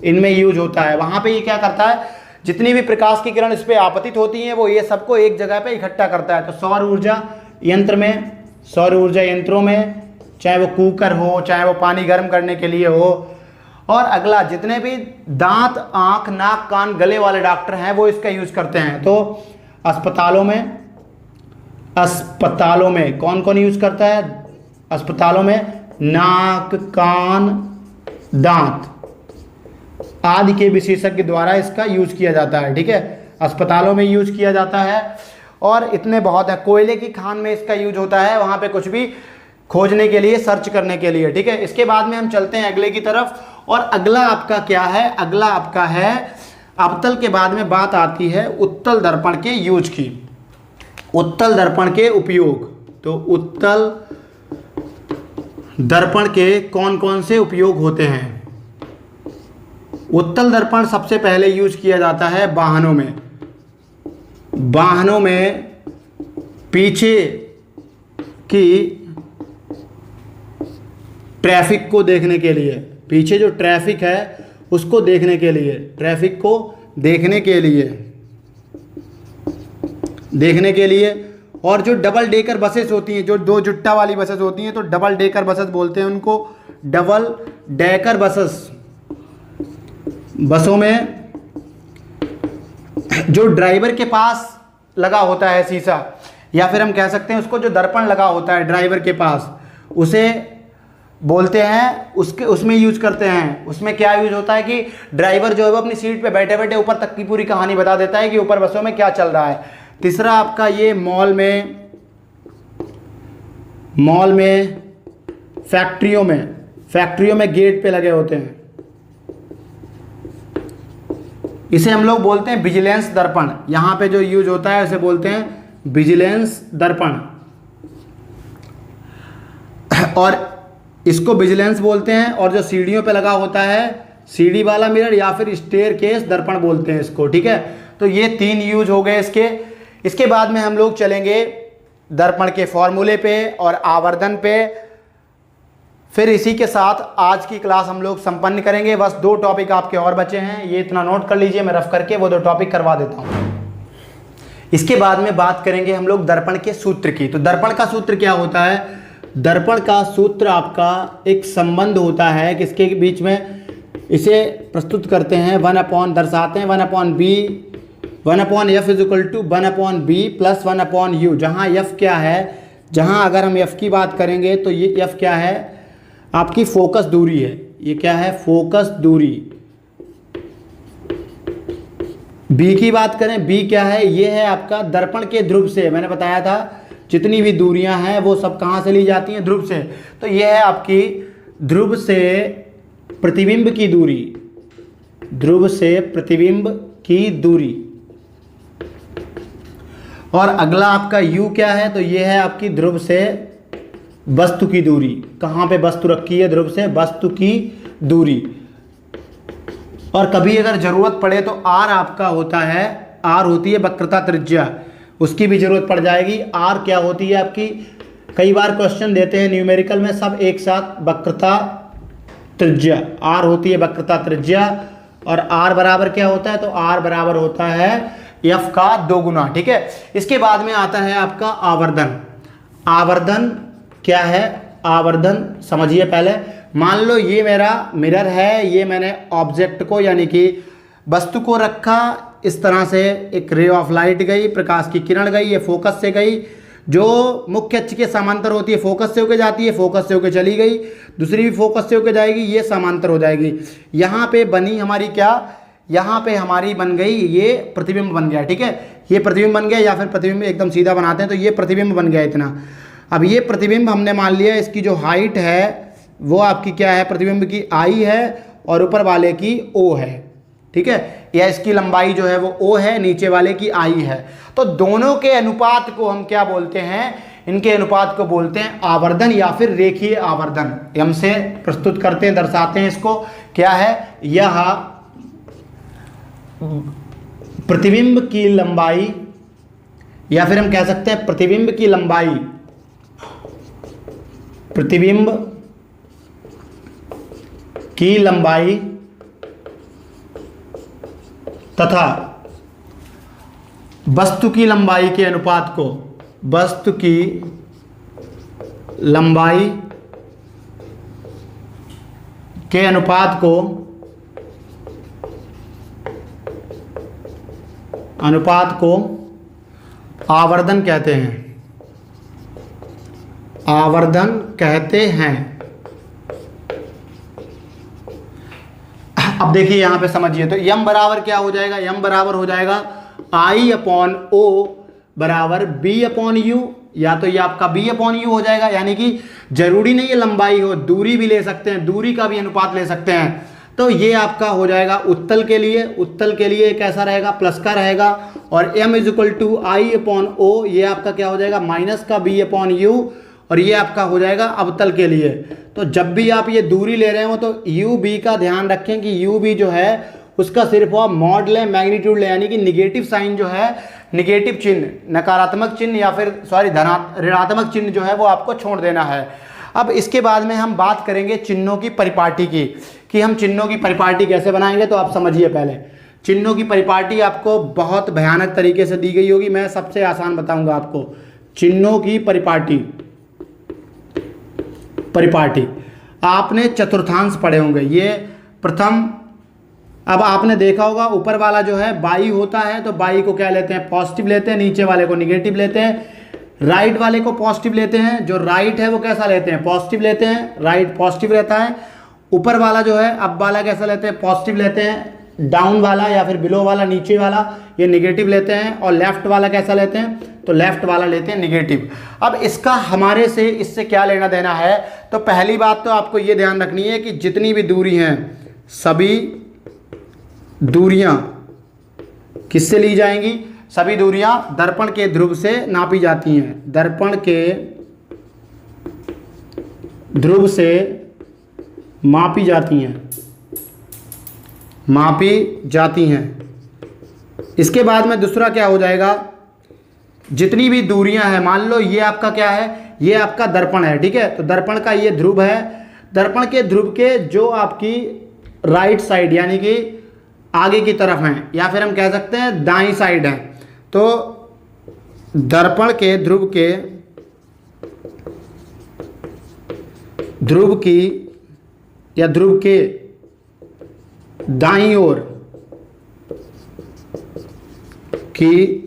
इनमें यूज होता है। वहाँ पे ये क्या करता है, जितनी भी प्रकाश की किरण इस पर आपतित होती हैं, वो ये सबको एक जगह पे इकट्ठा करता है। तो सौर ऊर्जा यंत्रों में, चाहे वो कुकर हो, चाहे वो पानी गर्म करने के लिए हो। और अगला, जितने भी दांत, आँख, नाक, कान, गले वाले डॉक्टर हैं वो इसका यूज करते हैं। तो अस्पतालों में कौन कौन यूज करता है, अस्पतालों में नाक, कान, दांत आदि के विशेषज्ञ द्वारा इसका यूज किया जाता है। ठीक है, अस्पतालों में यूज किया जाता है। और इतने बहुत है, कोयले की खान में इसका यूज होता है, वहाँ पे कुछ भी खोजने के लिए, सर्च करने के लिए। ठीक है, इसके बाद में हम चलते हैं अगले की तरफ। और अगला आपका क्या है, अगला आपका है अवतल के बाद में बात आती है उत्तल दर्पण के यूज की, उत्तल दर्पण के उपयोग। तो उत्तल दर्पण के कौन कौन से उपयोग होते हैं। उत्तल दर्पण सबसे पहले यूज किया जाता है वाहनों में पीछे की ट्रैफिक को देखने के लिए, पीछे जो ट्रैफिक है उसको देखने के लिए, ट्रैफिक को देखने के लिए। और जो डबल डेकर बसेस होती हैं, जो दो जुट्टा वाली बसेस होती हैं, तो डबल डेकर बसेस बोलते हैं उनको, डबल डेकर बसों में जो ड्राइवर के पास लगा होता है शीशा, या फिर हम कह सकते हैं उसको जो दर्पण लगा होता है ड्राइवर के पास, उसे बोलते हैं, उसमें यूज करते हैं। उसमें क्या यूज होता है कि ड्राइवर जो है वो अपनी सीट पे बैठे बैठे ऊपर तक की पूरी कहानी बता देता है कि ऊपर बसों में क्या चल रहा है। तीसरा आपका ये मॉल में फैक्ट्रियों में गेट पे लगे होते हैं, इसे हम लोग बोलते हैं विजिलेंस दर्पण। यहाँ पे जो यूज होता है उसे बोलते हैं विजिलेंस दर्पण, और इसको विजिलेंस बोलते हैं। और जो सीढ़ियों पे लगा होता है, सीढ़ी वाला मिरर, या फिर स्टेयरकेस दर्पण बोलते हैं इसको। ठीक है, तो ये 3 यूज हो गए इसके। इसके बाद में हम लोग चलेंगे दर्पण के फॉर्मूले पे और आवर्धन पे। फिर इसी के साथ आज की क्लास हम लोग संपन्न करेंगे। बस 2 टॉपिक आपके और बचे हैं, ये इतना नोट कर लीजिए, मैं रफ करके वो 2 टॉपिक करवा देता हूँ। इसके बाद में बात करेंगे हम लोग दर्पण के सूत्र की। तो दर्पण का सूत्र क्या होता है, दर्पण का सूत्र आपका एक संबंध होता है किसके बीच में, इसे प्रस्तुत करते हैं 1 दर्शाते हैं 1/b 1/f = 1/b + 1/u। जहाँ f क्या है, जहाँ अगर हम f की बात करेंगे तो ये f क्या है, आपकी फोकस दूरी है। ये क्या है, फोकस दूरी। b की बात करें, b क्या है, ये है आपका दर्पण के ध्रुव से। मैंने बताया था जितनी भी दूरियां हैं वो सब कहाँ से ली जाती हैं, ध्रुव से। तो ये है आपकी ध्रुव से प्रतिबिंब की दूरी, ध्रुव से प्रतिबिंब की दूरी। और अगला आपका u क्या है, तो ये है आपकी ध्रुव से वस्तु की दूरी। कहाँ पे वस्तु रखी है, ध्रुव से वस्तु की दूरी। और कभी अगर जरूरत पड़े तो r आपका होता है, r होती है वक्रता त्रिज्या, उसकी भी जरूरत पड़ जाएगी। r क्या होती है आपकी, कई बार क्वेश्चन देते हैं न्यूमेरिकल में सब एक साथ, वक्रता त्रिज्या, r होती है वक्रता त्रिज्या। और आर बराबर क्या होता है, तो आर बराबर होता है एफ का 2 गुना। ठीक है, इसके बाद में आता है आपका आवर्धन। आवर्धन क्या है, आवर्धन समझिए पहले। मान लो ये मेरा मिरर है, ये मैंने ऑब्जेक्ट को यानी कि वस्तु को रखा, इस तरह से एक रे ऑफ लाइट गई, प्रकाश की किरण गई, ये फोकस से गई, जो मुख्य अक्ष के समांतर होती है फोकस से होकर जाती है, फोकस से होकर चली गई, दूसरी भी फोकस से होकर जाएगी, ये समांतर हो जाएगी। यहाँ पे बनी हमारी क्या, यहाँ पे हमारी बन गई ये प्रतिबिंब बन गया। ठीक है, ये प्रतिबिंब बन गया, या फिर प्रतिबिंब एकदम सीधा बनाते हैं तो ये प्रतिबिंब बन गया इतना। अब ये प्रतिबिंब हमने मान लिया इसकी जो हाइट है वो आपकी क्या है, प्रतिबिंब की आई है और ऊपर वाले की ओ है। ठीक है, या इसकी लंबाई जो है वो ओ है, नीचे वाले की आई है। तो दोनों के अनुपात को हम क्या बोलते हैं, इनके अनुपात को बोलते हैं आवर्धन या फिर रेखीय आवर्धन। हम से प्रस्तुत करते हैं, दर्शाते हैं इसको, क्या है, यह प्रतिबिंब की लंबाई, या फिर हम कह सकते हैं प्रतिबिंब की लंबाई, प्रतिबिंब की लंबाई तथा वस्तु की लंबाई के अनुपात को, वस्तु की लंबाई के अनुपात को आवर्धन कहते हैं, आवर्धन कहते हैं। अब देखिए यहाँ पे समझिए, तो यम बराबर क्या हो जाएगा, यम बराबर हो जाएगा आई अपॉन ओ बराबर बी अपॉन यू, या तो ये आपका बी अपॉन यू हो जाएगा, यानी कि जरूरी नहीं है लंबाई हो, दूरी भी ले सकते हैं, दूरी का भी अनुपात ले सकते हैं। तो ये आपका हो जाएगा उत्तल के लिए, उत्तल के लिए कैसा रहेगा, प्लस का रहेगा, और m is equal to I upon O, ये आपका क्या हो जाएगा, माइनस का बी अपॉन यू, और ये आपका हो जाएगा अवतल के लिए। तो जब भी आप ये दूरी ले रहे हो तो यू बी का ध्यान रखें कि यू बी जो है उसका सिर्फ आप मॉड लें, मैग्नीट्यूड लें, यानी कि निगेटिव साइन जो है, निगेटिव चिन्ह, नकारात्मक चिन्ह या फिर ऋणात्मक चिन्ह जो है वो आपको छोड़ देना है। अब इसके बाद में हम बात करेंगे चिन्हों की परिपाटी की, कि हम चिन्हों की परिपाटी कैसे बनाएंगे। तो आप समझिए पहले, चिन्हों की परिपाटी आपको बहुत भयानक तरीके से दी गई होगी, मैं सबसे आसान बताऊंगा आपको। चिन्हों की परिपाटी आपने चतुर्थांश पढ़े होंगे, ये प्रथम। अब आपने देखा होगा ऊपर वाला जो है बाई होता है, तो बाई को क्या लेते हैं, पॉजिटिव लेते हैं, नीचे वाले को निगेटिव लेते हैं, राइट वाले को पॉजिटिव लेते हैं, जो राइट है वो कैसा लेते हैं, पॉजिटिव लेते हैं, राइट पॉजिटिव रहता है। ऊपर वाला जो है अब वाला कैसा लेते हैं, पॉजिटिव लेते हैं, डाउन वाला या फिर बिलो वाला, नीचे वाला ये निगेटिव लेते हैं, और लेफ्ट वाला कैसा लेते हैं, तो लेफ्ट वाला लेते हैं निगेटिव। अब इसका हमारे से इससे क्या लेना देना है, तो पहली बात तो आपको ये ध्यान रखनी है कि जितनी भी दूरी हैं सभी दूरियां किससे ली जाएंगी, सभी दूरियां दर्पण के ध्रुव से नापी जाती हैं, दर्पण के ध्रुव से मापी जाती हैं। इसके बाद में दूसरा क्या हो जाएगा, जितनी भी दूरियां हैं, मान लो ये आपका क्या है, ये आपका दर्पण है। ठीक है, तो दर्पण का ये ध्रुव है, दर्पण के ध्रुव के जो आपकी राइट साइड यानी कि आगे की तरफ हैं, या फिर हम कह सकते हैं दाईं साइड है, तो दर्पण के ध्रुव के दाईं ओर की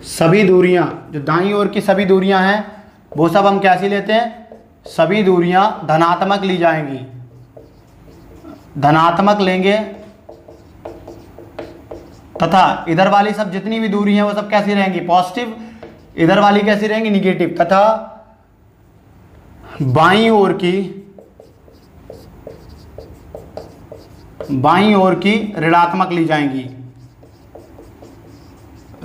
सभी दूरियां, जो दाईं ओर की सभी दूरियां हैं वो सब हम कैसी लेते हैं, सभी दूरियां धनात्मक ली जाएंगी, धनात्मक लेंगे, तथा इधर वाली सब जितनी भी दूरी हैं वो सब कैसी रहेंगी, पॉजिटिव, इधर वाली कैसी रहेंगी, निगेटिव, तथा बाईं ओर की ऋणात्मक ली जाएंगी,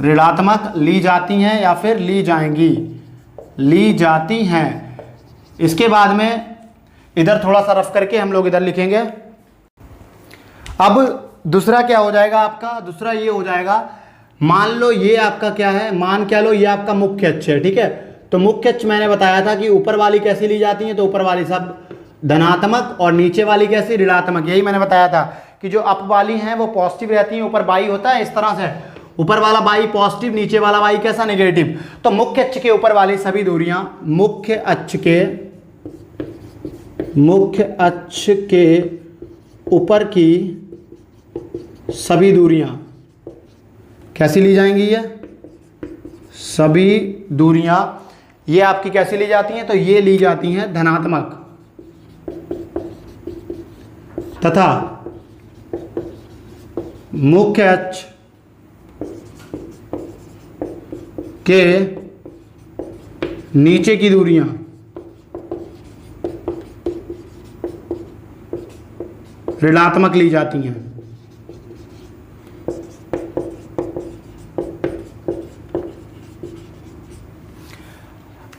ऋणात्मक ली जाती हैं या फिर ली जाती हैं। इसके बाद में इधर थोड़ा सा रफ करके हम लोग इधर लिखेंगे। अब दूसरा क्या हो जाएगा आपका, दूसरा ये हो जाएगा, मान लो ये आपका क्या है, मान क्या लो, ये आपका मुख्य अक्ष है। ठीक है, तो मुख्य अक्ष मैंने बताया था कि ऊपर वाली कैसी ली जाती है, तो ऊपर वाली सब धनात्मक और नीचे वाली कैसी, ऋणात्मक। यही मैंने बताया था कि जो अप वाली हैं वो पॉजिटिव रहती हैं, ऊपर बाई होता है इस तरह से, ऊपर वाला बाई पॉजिटिव, नीचे वाला बाई कैसा, नेगेटिव। तो मुख्य अक्ष के ऊपर वाली सभी दूरियां, मुख्य अक्ष के ऊपर की सभी दूरियां कैसी ली जाएंगी, ये सभी दूरियां ये आपकी कैसी ली जाती हैं, तो ये ली जाती हैं धनात्मक, तथा मुख्य अक्ष के नीचे की दूरियां ऋणात्मक ली जाती हैं।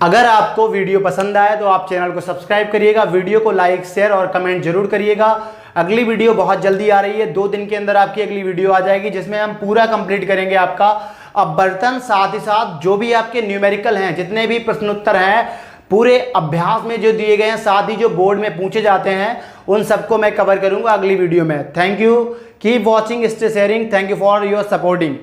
अगर आपको वीडियो पसंद आए तो आप चैनल को सब्सक्राइब करिएगा, वीडियो को लाइक शेयर और कमेंट जरूर करिएगा। अगली वीडियो बहुत जल्दी आ रही है, 2 दिन के अंदर आपकी अगली वीडियो आ जाएगी जिसमें हम पूरा कंप्लीट करेंगे आपका अपवर्तन, साथ ही साथ जो भी आपके न्यूमेरिकल हैं, जितने भी प्रश्नोत्तर हैं पूरे अभ्यास में जो दिए गए हैं, साथ ही जो बोर्ड में पूछे जाते हैं, उन सबको मैं कवर करूंगा अगली वीडियो में। Thank you, keep watching, stay sharing, thank you for your supporting.